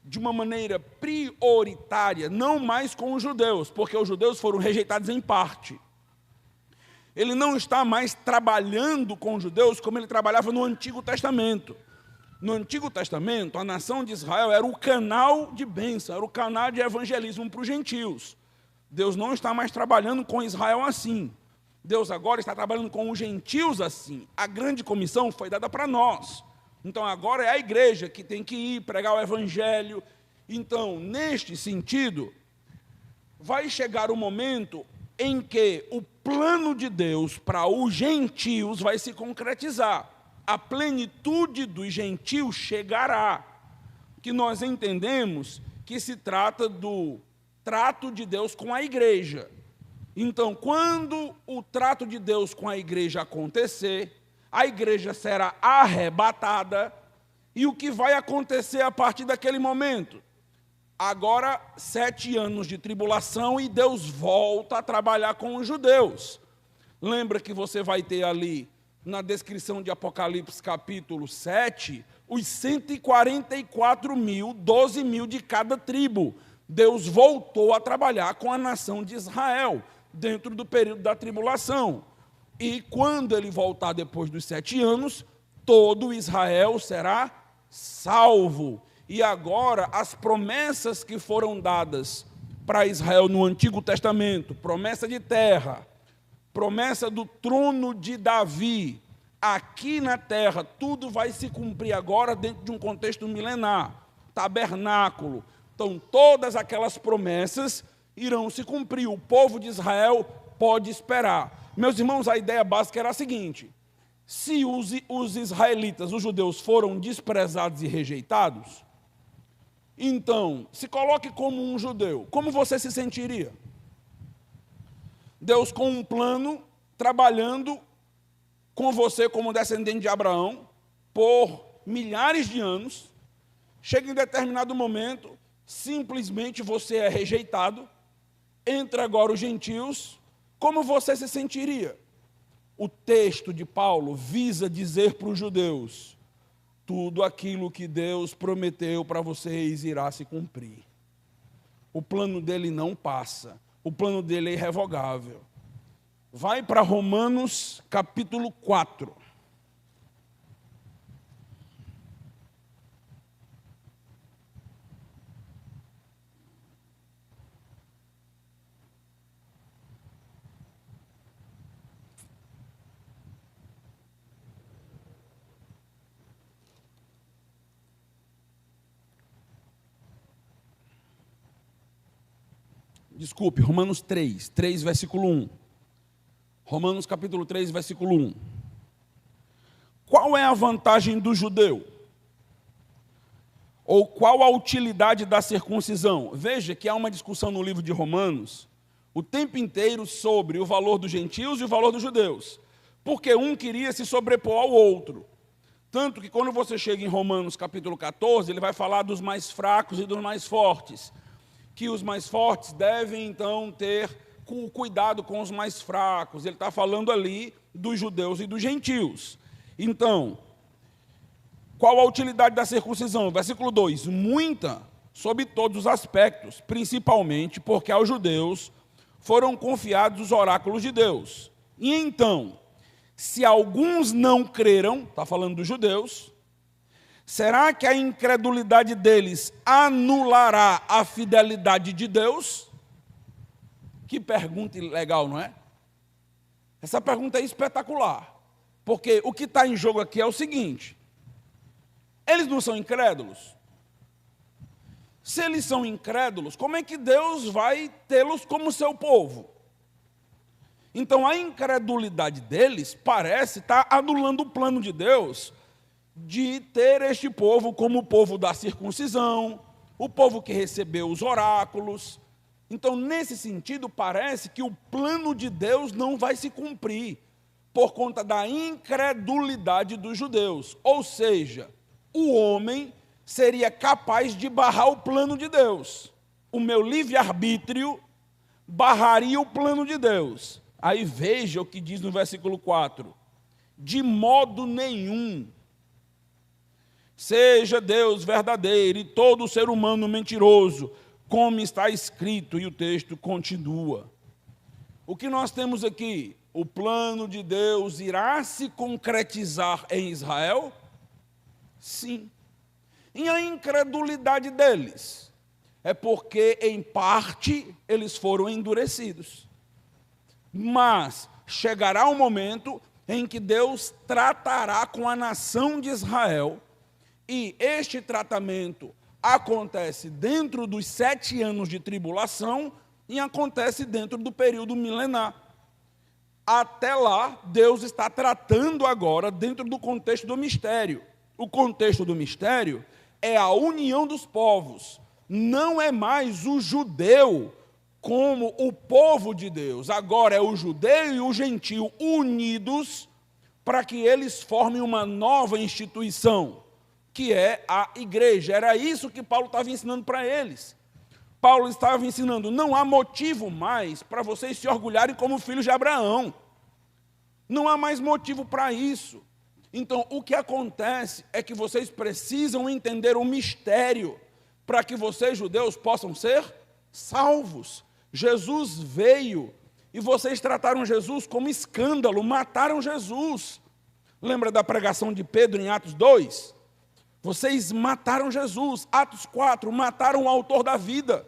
de uma maneira prioritária, não mais com os judeus, porque os judeus foram rejeitados em parte. Ele não está mais trabalhando com os judeus como ele trabalhava no Antigo Testamento. No Antigo Testamento, a nação de Israel era o canal de bênção, era o canal de evangelismo para os gentios. Deus não está mais trabalhando com Israel assim. Deus agora está trabalhando com os gentios assim. A grande comissão foi dada para nós. Então agora é a igreja que tem que ir pregar o evangelho. Então, neste sentido, vai chegar o momento em que o plano de Deus para os gentios vai se concretizar. A plenitude dos gentios chegará. Que nós entendemos que se trata do trato de Deus com a igreja. Então, quando o trato de Deus com a igreja acontecer, a igreja será arrebatada, e o que vai acontecer a partir daquele momento? Agora, 7 anos de tribulação e Deus volta a trabalhar com os judeus. Lembra que você vai ter ali, na descrição de Apocalipse capítulo 7, os 144 mil, 12 mil de cada tribo. Deus voltou a trabalhar com a nação de Israel, dentro do período da tribulação. E quando ele voltar depois dos 7 anos, todo Israel será salvo. E agora, as promessas que foram dadas para Israel no Antigo Testamento, promessa de terra, promessa do trono de Davi, aqui na terra, tudo vai se cumprir agora dentro de um contexto milenar, tabernáculo. Então, todas aquelas promessas irão se cumprir. O povo de Israel pode esperar. Meus irmãos, a ideia básica era a seguinte: se os israelitas, os judeus, foram desprezados e rejeitados, então, se coloque como um judeu, como você se sentiria? Deus com um plano, trabalhando com você como descendente de Abraão, por milhares de anos, chega em determinado momento, simplesmente você é rejeitado, entra agora os gentios, como você se sentiria? O texto de Paulo visa dizer para os judeus: tudo aquilo que Deus prometeu para vocês irá se cumprir. o plano dele não passa. O plano dele é irrevogável. Vai para Romanos capítulo 4. Desculpe, Romanos 3, versículo 1. Romanos capítulo 3, versículo 1. Qual é a vantagem do judeu? Ou qual a utilidade da circuncisão? Veja que há uma discussão no livro de Romanos o tempo inteiro sobre o valor dos gentios e o valor dos judeus. Porque um queria se sobrepor ao outro. Tanto que quando você chega em Romanos capítulo 14, ele vai falar dos mais fracos e dos mais fortes. Que os mais fortes devem, então, ter cuidado com os mais fracos. Ele está falando ali dos judeus e dos gentios. Então, qual a utilidade da circuncisão? Versículo 2. Muita, sob todos os aspectos, principalmente porque aos judeus foram confiados os oráculos de Deus. E então, se alguns não creram, está falando dos judeus, será que a incredulidade deles anulará a fidelidade de Deus? Que pergunta legal, não é? Essa pergunta é espetacular. Porque o que está em jogo aqui é o seguinte: eles não são incrédulos? Se eles são incrédulos, como é que Deus vai tê-los como seu povo? Então a incredulidade deles parece estar anulando o plano de Deus de ter este povo como o povo da circuncisão, o povo que recebeu os oráculos. Então, nesse sentido, parece que o plano de Deus não vai se cumprir por conta da incredulidade dos judeus. Ou seja, o homem seria capaz de barrar o plano de Deus. O meu livre-arbítrio barraria o plano de Deus. Aí veja o que diz no versículo 4. De modo nenhum. Seja Deus verdadeiro e todo ser humano mentiroso, como está escrito, e o texto continua. O que nós temos aqui? O plano de Deus irá se concretizar em Israel? Sim. E a incredulidade deles? É porque, em parte, eles foram endurecidos. Mas chegará um momento em que Deus tratará com a nação de Israel. E este tratamento acontece dentro dos 7 anos de tribulação e acontece dentro do período milenar. Até lá, Deus está tratando agora dentro do contexto do mistério. O contexto do mistério é a união dos povos. Não é mais o judeu como o povo de Deus. Agora é o judeu e o gentio unidos para que eles formem uma nova instituição, que é a igreja. Era isso que Paulo estava ensinando para eles. Paulo estava ensinando, não há motivo mais para vocês se orgulharem como filhos de Abraão. Não há mais motivo para isso. Então, o que acontece é que vocês precisam entender o mistério para que vocês, judeus, possam ser salvos. Jesus veio e vocês trataram Jesus como escândalo, mataram Jesus. Lembra da pregação de Pedro em Atos 2? Vocês mataram Jesus. Atos 4, mataram o autor da vida.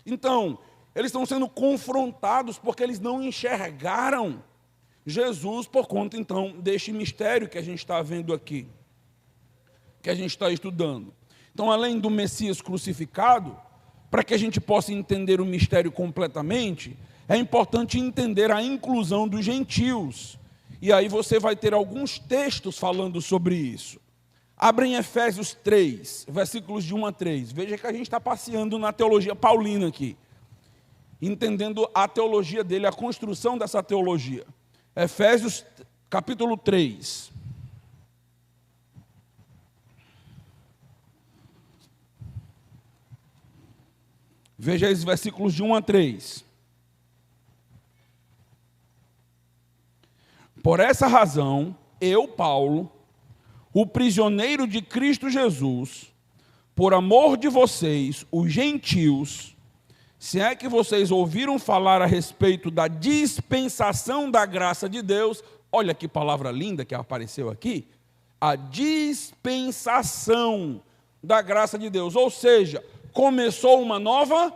Então, eles estão sendo confrontados porque eles não enxergaram Jesus por conta, então, deste mistério que a gente está vendo aqui, que a gente está estudando. Então, além do Messias crucificado, para que a gente possa entender o mistério completamente, é importante entender a inclusão dos gentios. E aí você vai ter alguns textos falando sobre isso. Abrem Efésios 3, versículos de 1 a 3. Veja que a gente está passeando na teologia paulina aqui, entendendo a teologia dele, a construção dessa teologia. Efésios capítulo 3. Veja esses versículos de 1 a 3. Por essa razão, eu, Paulo, o prisioneiro de Cristo Jesus, por amor de vocês, os gentios, se é que vocês ouviram falar a respeito da dispensação da graça de Deus, olha que palavra linda que apareceu aqui, a dispensação da graça de Deus, ou seja, começou uma nova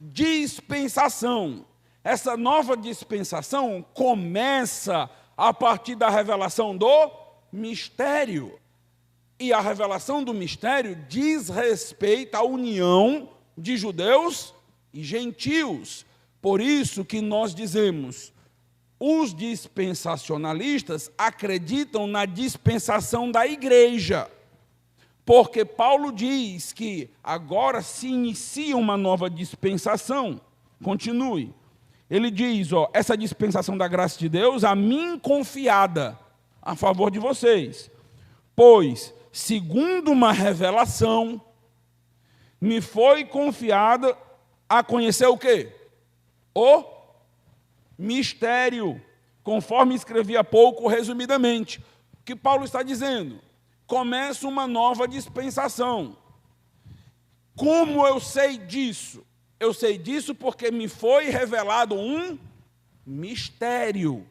dispensação. Essa nova dispensação começa a partir da revelação do mistério. E a revelação do mistério diz respeito à união de judeus e gentios. Por isso que nós dizemos, os dispensacionalistas acreditam na dispensação da igreja. Porque Paulo diz que agora se inicia uma nova dispensação. Continue. Ele diz, essa dispensação da graça de Deus, a mim confiada, a favor de vocês. Pois, segundo uma revelação, me foi confiada a conhecer o quê? O mistério, conforme escrevi há pouco, resumidamente. O que Paulo está dizendo? Começa uma nova dispensação. Como eu sei disso? Eu sei disso porque me foi revelado um mistério.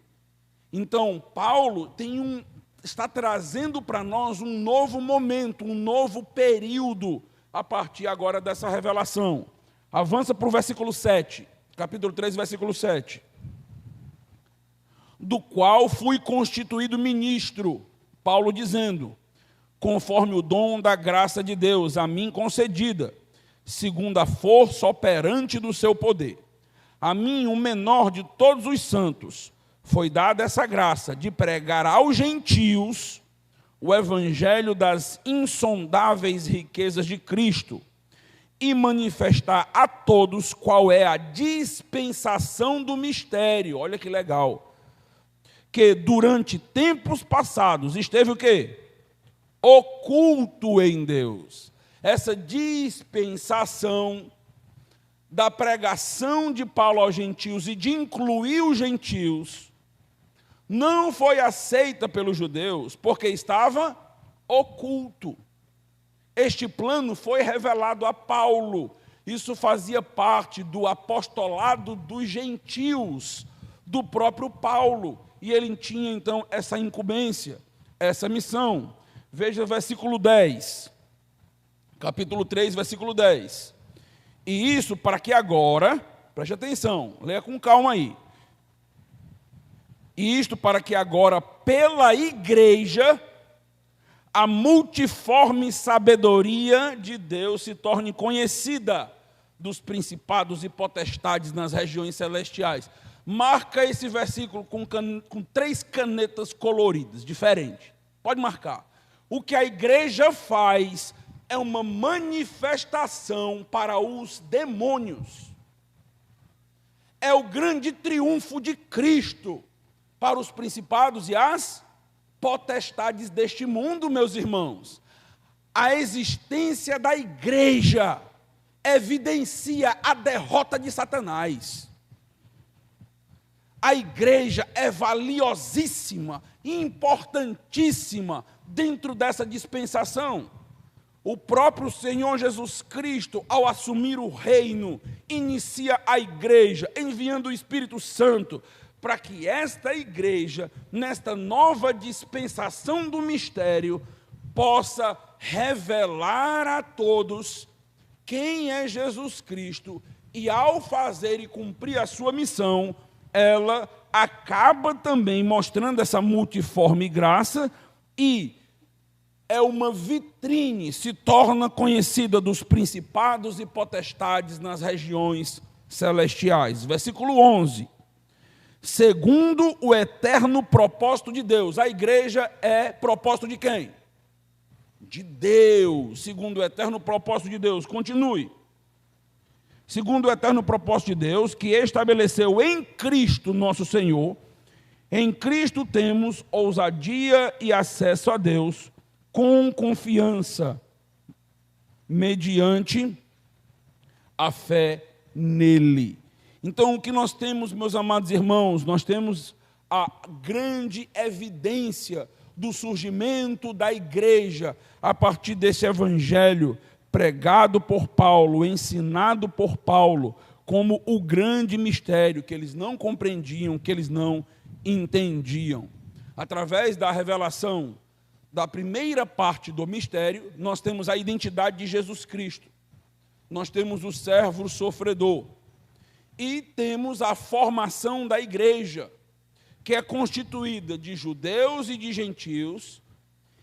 Então, Paulo está trazendo para nós um novo momento, um novo período, a partir agora dessa revelação. Avança para o versículo 7, capítulo 3, versículo 7. Do qual fui constituído ministro, Paulo dizendo, conforme o dom da graça de Deus a mim concedida, segundo a força operante do seu poder. A mim, o menor de todos os santos, foi dada essa graça de pregar aos gentios o evangelho das insondáveis riquezas de Cristo e manifestar a todos qual é a dispensação do mistério. Olha que legal. Que durante tempos passados esteve o quê? Oculto em Deus. Essa dispensação da pregação de Paulo aos gentios e de incluir os gentios não foi aceita pelos judeus porque estava oculto. Este plano foi revelado a Paulo. Isso fazia parte do apostolado dos gentios, do próprio Paulo. E ele tinha, então, essa incumbência, essa missão. Veja o versículo 10. Capítulo 3, versículo 10. E isso para que agora, preste atenção, leia com calma aí. E isto para que agora, pela igreja, a multiforme sabedoria de Deus se torne conhecida dos principados e potestades nas regiões celestiais. Marca esse versículo com 3 canetas coloridas, diferentes. Pode marcar. O que a igreja faz é uma manifestação para os demônios. É o grande triunfo de Cristo para os principados e as potestades deste mundo, meus irmãos. A existência da igreja evidencia a derrota de Satanás. A igreja é valiosíssima, importantíssima dentro dessa dispensação. O próprio Senhor Jesus Cristo, ao assumir o reino, inicia a igreja, enviando o Espírito Santo, para que esta igreja, nesta nova dispensação do mistério, possa revelar a todos quem é Jesus Cristo, e ao fazer e cumprir a sua missão, ela acaba também mostrando essa multiforme graça e é uma vitrine, se torna conhecida dos principados e potestades nas regiões celestiais. Versículo 11. Segundo o eterno propósito de Deus. A igreja é propósito de quem? De Deus. Segundo o eterno propósito de Deus. Continue. Segundo o eterno propósito de Deus, que estabeleceu em Cristo nosso Senhor, em Cristo temos ousadia e acesso a Deus com confiança, mediante a fé nele. Então, o que nós temos, meus amados irmãos, nós temos a grande evidência do surgimento da igreja a partir desse evangelho pregado por Paulo, ensinado por Paulo, como o grande mistério que eles não compreendiam, que eles não entendiam. Através da revelação da primeira parte do mistério, nós temos a identidade de Jesus Cristo. Nós temos o servo sofredor. E temos a formação da igreja, que é constituída de judeus e de gentios,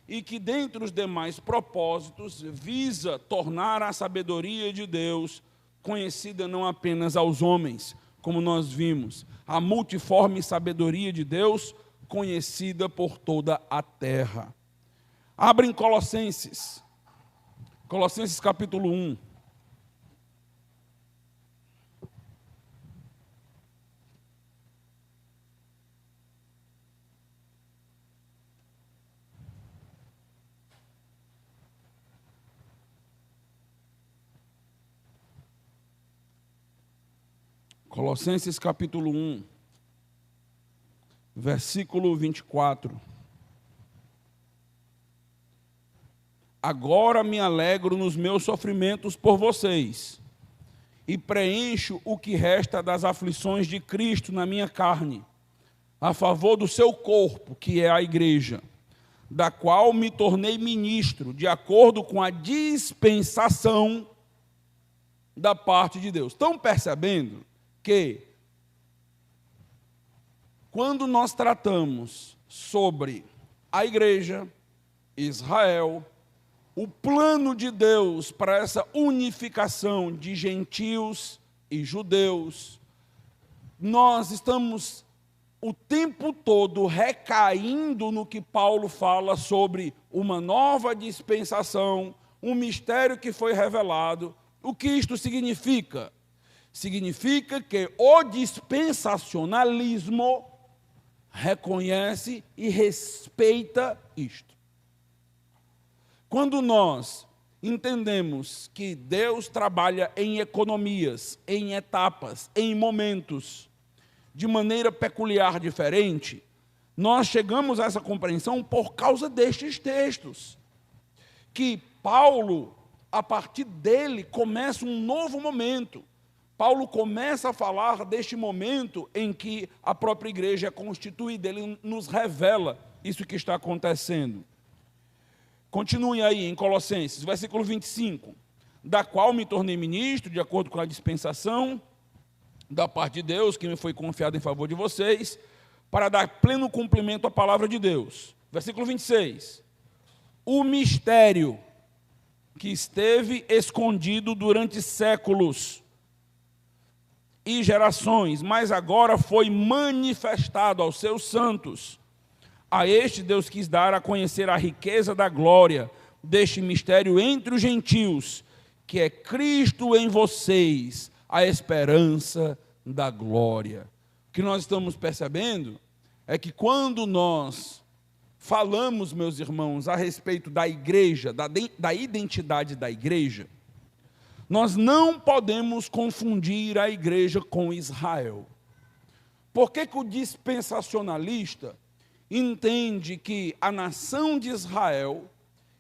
e que, dentre os demais propósitos, visa tornar a sabedoria de Deus conhecida não apenas aos homens, como nós vimos, a multiforme sabedoria de Deus conhecida por toda a terra. Abrem Colossenses, Colossenses capítulo 1. Colossenses capítulo 1, versículo 24. Agora me alegro nos meus sofrimentos por vocês, e preencho o que resta das aflições de Cristo na minha carne, a favor do seu corpo, que é a igreja, da qual me tornei ministro, de acordo com a dispensação da parte de Deus. Estão percebendo que, quando nós tratamos sobre a igreja, Israel, o plano de Deus para essa unificação de gentios e judeus, nós estamos o tempo todo recaindo no que Paulo fala sobre uma nova dispensação, um mistério que foi revelado. O que isto significa? Significa que o dispensacionalismo reconhece e respeita isto. Quando nós entendemos que Deus trabalha em economias, em etapas, em momentos, de maneira peculiar diferente, nós chegamos a essa compreensão por causa destes textos, que Paulo, a partir dele, começa um novo momento. Paulo começa a falar deste momento em que a própria igreja é constituída, ele nos revela isso que está acontecendo. Continue aí em Colossenses, versículo 25. Da qual me tornei ministro, de acordo com a dispensação da parte de Deus, que me foi confiada em favor de vocês, para dar pleno cumprimento à palavra de Deus. Versículo 26. O mistério que esteve escondido durante séculos e gerações, mas agora foi manifestado aos seus santos. A este Deus quis dar a conhecer a riqueza da glória deste mistério entre os gentios, que é Cristo em vocês, a esperança da glória. O que nós estamos percebendo é que quando nós falamos, meus irmãos, a respeito da igreja, da identidade da igreja, nós não podemos confundir a igreja com Israel. Por que o dispensacionalista entende que a nação de Israel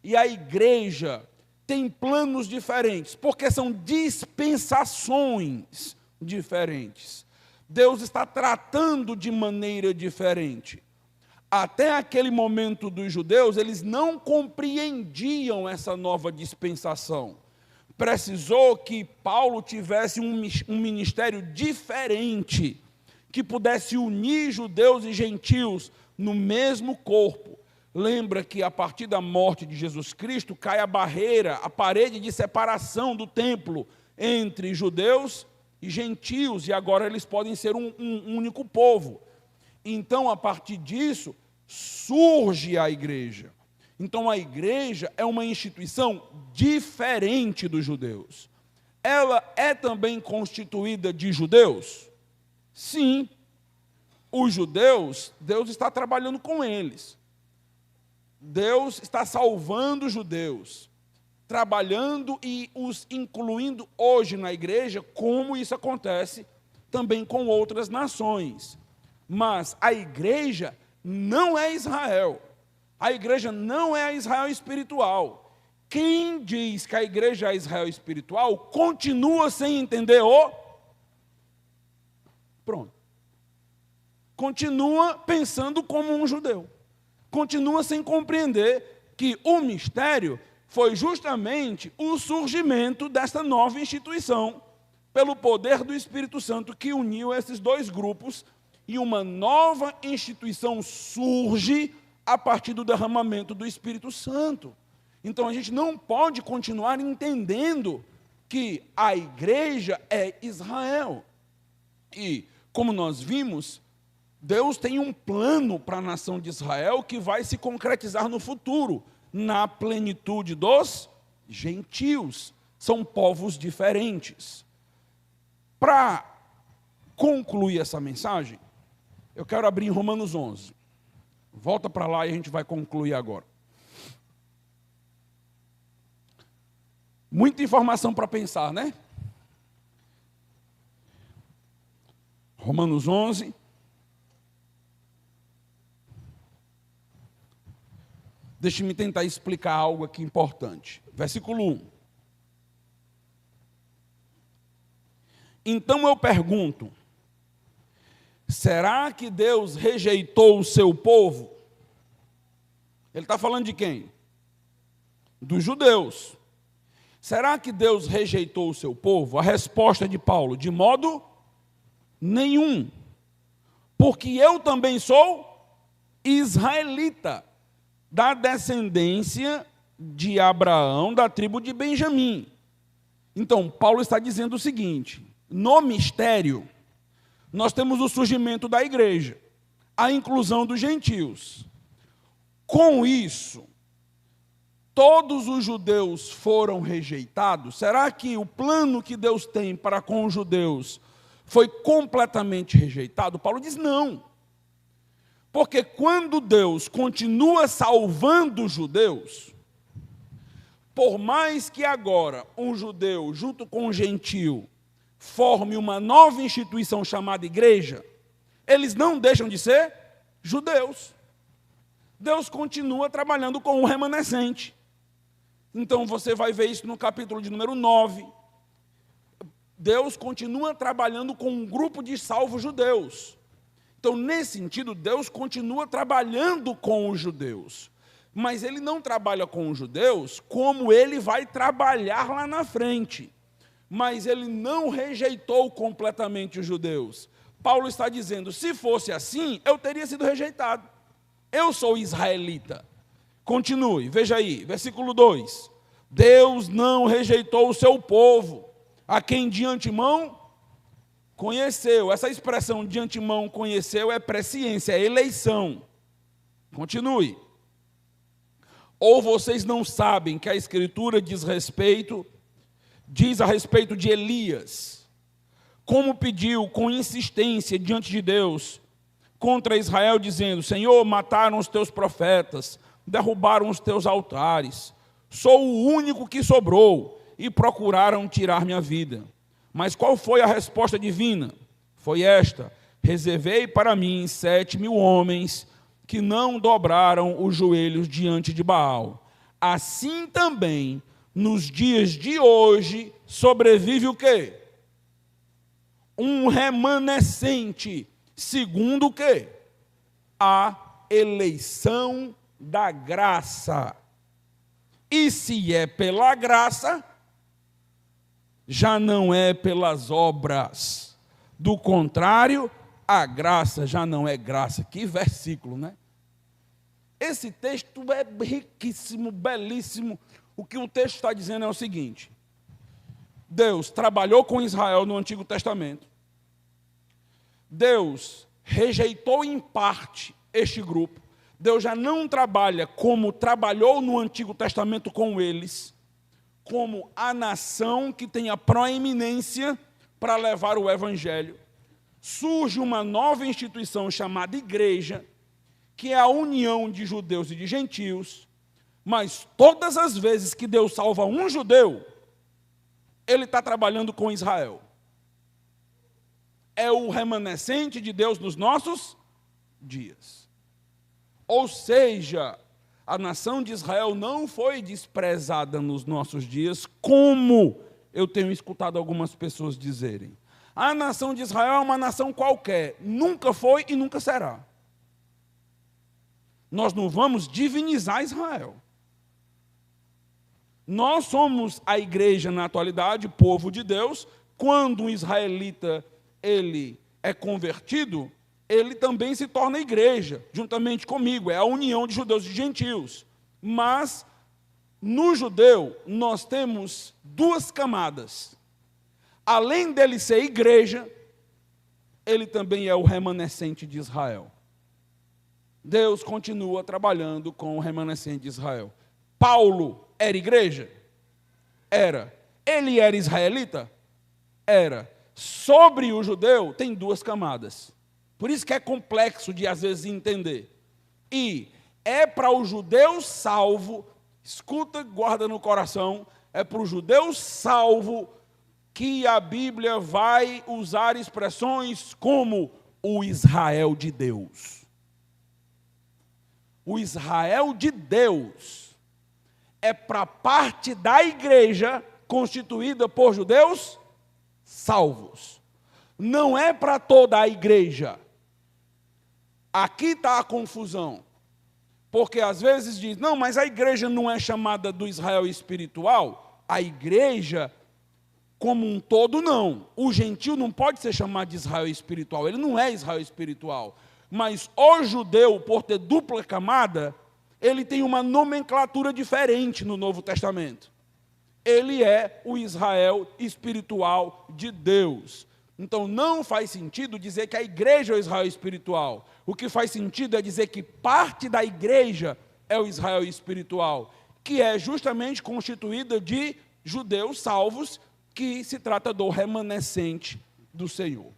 e a igreja têm planos diferentes? Porque são dispensações diferentes. Deus está tratando de maneira diferente. Até aquele momento dos judeus, eles não compreendiam essa nova dispensação. Precisou que Paulo tivesse um ministério diferente, que pudesse unir judeus e gentios no mesmo corpo. Lembra que a partir da morte de Jesus Cristo cai a barreira, a parede de separação do templo entre judeus e gentios, e agora eles podem ser um único povo. Então, a partir disso, surge a igreja. Então, a igreja é uma instituição diferente dos judeus. Ela é também constituída de judeus? Sim. Os judeus, Deus está trabalhando com eles. Deus está salvando os judeus, trabalhando e os incluindo hoje na igreja, como isso acontece também com outras nações. Mas a igreja não é Israel. A igreja não é a Israel espiritual. quem diz que a igreja é Israel espiritual continua sem entender Pronto. Continua pensando como um judeu. Continua sem compreender que o mistério foi justamente o surgimento dessa nova instituição, pelo poder do Espírito Santo que uniu esses dois grupos, e uma nova instituição surge a partir do derramamento do Espírito Santo. Então a gente não pode continuar entendendo que a igreja é Israel. E, como nós vimos, Deus tem um plano para a nação de Israel que vai se concretizar no futuro, na plenitude dos gentios. São povos diferentes. Para concluir essa mensagem, eu quero abrir em Romanos 11. Volta para lá e a gente vai concluir agora. Muita informação para pensar, né? Romanos 11. Deixe-me tentar explicar algo aqui importante. Versículo 1. Então eu pergunto, será que Deus rejeitou o seu povo? Ele está falando de quem? Dos judeus. Será que Deus rejeitou o seu povo? A resposta de Paulo, de modo nenhum. Porque eu também sou israelita, da descendência de Abraão, da tribo de Benjamim. Então, Paulo está dizendo o seguinte: no mistério, nós temos o surgimento da igreja, a inclusão dos gentios. Com isso, todos os judeus foram rejeitados? Será que o plano que Deus tem para com os judeus foi completamente rejeitado? Paulo diz não. Porque quando Deus continua salvando os judeus, por mais que agora um judeu, junto com um gentil, forme uma nova instituição chamada igreja, eles não deixam de ser judeus. Deus continua trabalhando com o remanescente. Então você vai ver isso no capítulo de número 9. Deus continua trabalhando com um grupo de salvos judeus. Então, nesse sentido, Deus continua trabalhando com os judeus. Mas Ele não trabalha com os judeus como Ele vai trabalhar lá na frente. Mas Ele não rejeitou completamente os judeus. Paulo está dizendo, se fosse assim, eu teria sido rejeitado. Eu sou israelita. Continue, veja aí, versículo 2. Deus não rejeitou o seu povo, a quem de antemão conheceu. Essa expressão de antemão conheceu é presciência, é eleição. Continue. Ou vocês não sabem que a Escritura diz a respeito de Elias, como pediu com insistência diante de Deus contra Israel, dizendo, Senhor, mataram os teus profetas, derrubaram os teus altares, sou o único que sobrou, e procuraram tirar minha vida. Mas qual foi a resposta divina? Foi esta: reservei para mim 7.000 homens que não dobraram os joelhos diante de Baal. Assim também, nos dias de hoje, sobrevive o quê? Um remanescente, segundo o quê? A eleição da graça. E se é pela graça, já não é pelas obras. Do contrário, a graça já não é graça. Que versículo, né? Esse texto é riquíssimo, belíssimo. O que o texto está dizendo é o seguinte: Deus trabalhou com Israel no Antigo Testamento. Deus rejeitou em parte este grupo. Deus já não trabalha como trabalhou no Antigo Testamento com eles, como a nação que tem a proeminência para levar o Evangelho. Surge uma nova instituição chamada igreja, que é a união de judeus e de gentios, mas todas as vezes que Deus salva um judeu, Ele está trabalhando com Israel. É o remanescente de Deus nos nossos dias. Ou seja, a nação de Israel não foi desprezada nos nossos dias, como eu tenho escutado algumas pessoas dizerem. A nação de Israel é uma nação qualquer, nunca foi e nunca será. Nós não vamos divinizar Israel. Nós somos a igreja na atualidade, povo de Deus. Quando um israelita ele é convertido, ele também se torna igreja, juntamente comigo, é a união de judeus e gentios. Mas, no judeu, nós temos duas camadas. Além dele ser igreja, ele também é o remanescente de Israel. Deus continua trabalhando com o remanescente de Israel. Paulo era igreja? Era. Ele era israelita? Era. Sobre o judeu, tem duas camadas. Por isso que é complexo de, às vezes, entender. E é para o judeu salvo, escuta, guarda no coração, é para o judeu salvo que a Bíblia vai usar expressões como o Israel de Deus. O Israel de Deus é para a parte da igreja constituída por judeus salvos. Não é para toda a igreja. Aqui está a confusão. Porque às vezes diz, não, mas a igreja não é chamada do Israel espiritual. A igreja como um todo, não. O gentio não pode ser chamado de Israel espiritual. Ele não é Israel espiritual. Mas o judeu, por ter dupla camada, ele tem uma nomenclatura diferente no Novo Testamento. Ele é o Israel espiritual de Deus. Então não faz sentido dizer que a igreja é o Israel espiritual. O que faz sentido é dizer que parte da igreja é o Israel espiritual, que é justamente constituída de judeus salvos, que se trata do remanescente do Senhor.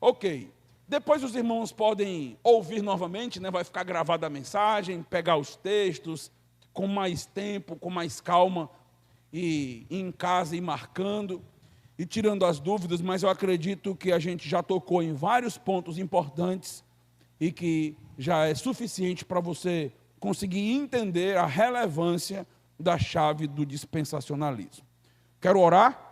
Ok. Depois os irmãos podem ouvir novamente, né? Vai ficar gravada a mensagem, pegar os textos com mais tempo, com mais calma, e em casa ir marcando e tirando as dúvidas, mas eu acredito que a gente já tocou em vários pontos importantes e que já é suficiente para você conseguir entender a relevância da chave do dispensacionalismo. Quero orar,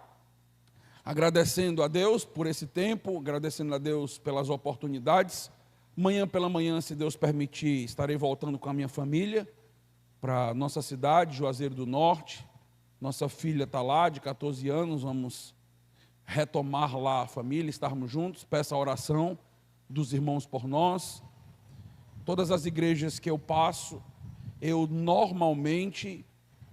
agradecendo a Deus por esse tempo, agradecendo a Deus pelas oportunidades. Amanhã pela manhã, se Deus permitir, estarei voltando com a minha família para a nossa cidade, Juazeiro do Norte. Nossa filha está lá, de 14 anos, vamos retomar lá a família, estarmos juntos. Peço a oração dos irmãos por nós. Todas as igrejas que eu passo, eu normalmente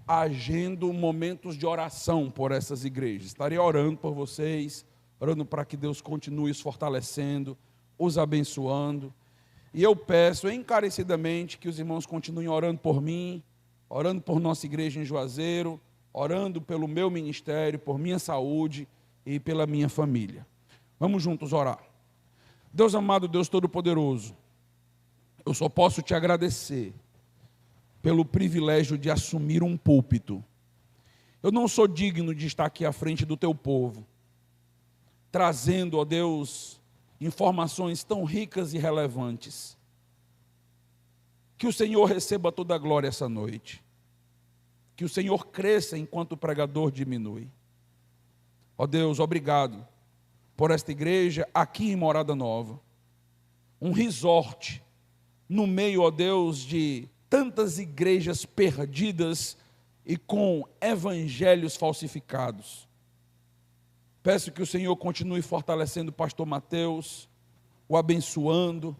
agendo momentos de oração por essas igrejas. Estarei orando por vocês, orando para que Deus continue os fortalecendo, os abençoando. E eu peço encarecidamente que os irmãos continuem orando por mim, orando por nossa igreja em Juazeiro, orando pelo meu ministério, por minha saúde e pela minha família. Vamos juntos orar. Deus amado, Deus Todo-Poderoso, eu só posso te agradecer pelo privilégio de assumir um púlpito. Eu não sou digno de estar aqui à frente do teu povo, trazendo, ó Deus, informações tão ricas e relevantes. Que o Senhor receba toda a glória essa noite. Que o Senhor cresça enquanto o pregador diminui. Ó Deus, obrigado por esta igreja aqui em Morada Nova. Um resort no meio, ó Deus, de tantas igrejas perdidas e com evangelhos falsificados. Peço que o Senhor continue fortalecendo o pastor Mateus, o abençoando,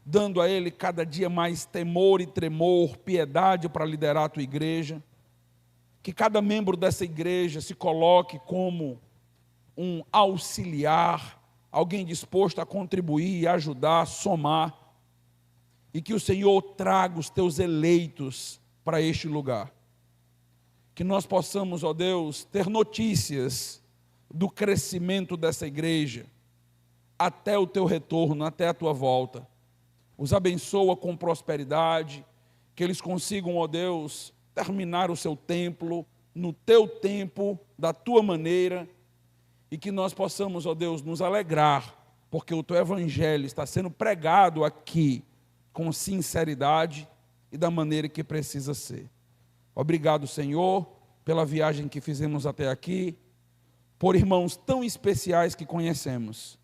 dando a ele cada dia mais temor e tremor, piedade para liderar a tua igreja. Que cada membro dessa igreja se coloque como um auxiliar, alguém disposto a contribuir, ajudar, somar. E que o Senhor traga os teus eleitos para este lugar. Que nós possamos, ó Deus, ter notícias do crescimento dessa igreja, até o teu retorno, até a tua volta. Os abençoa com prosperidade, que eles consigam, ó Deus, terminar o seu templo, no teu tempo, da tua maneira, e que nós possamos, ó Deus, nos alegrar, porque o teu evangelho está sendo pregado aqui, com sinceridade e da maneira que precisa ser. Obrigado, Senhor, pela viagem que fizemos até aqui, por irmãos tão especiais que conhecemos,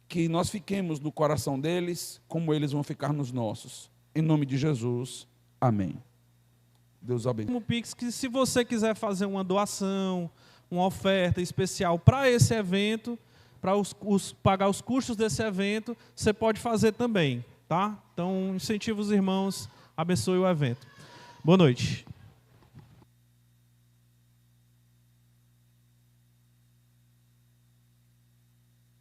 que nós fiquemos no coração deles, como eles vão ficar nos nossos. Em nome de Jesus, amém. Deus abençoe. O Pix, que se você quiser fazer uma doação, uma oferta especial para esse evento, para pagar os custos desse evento, você pode fazer também, tá? Então, incentiva os irmãos, abençoe o evento. Boa noite.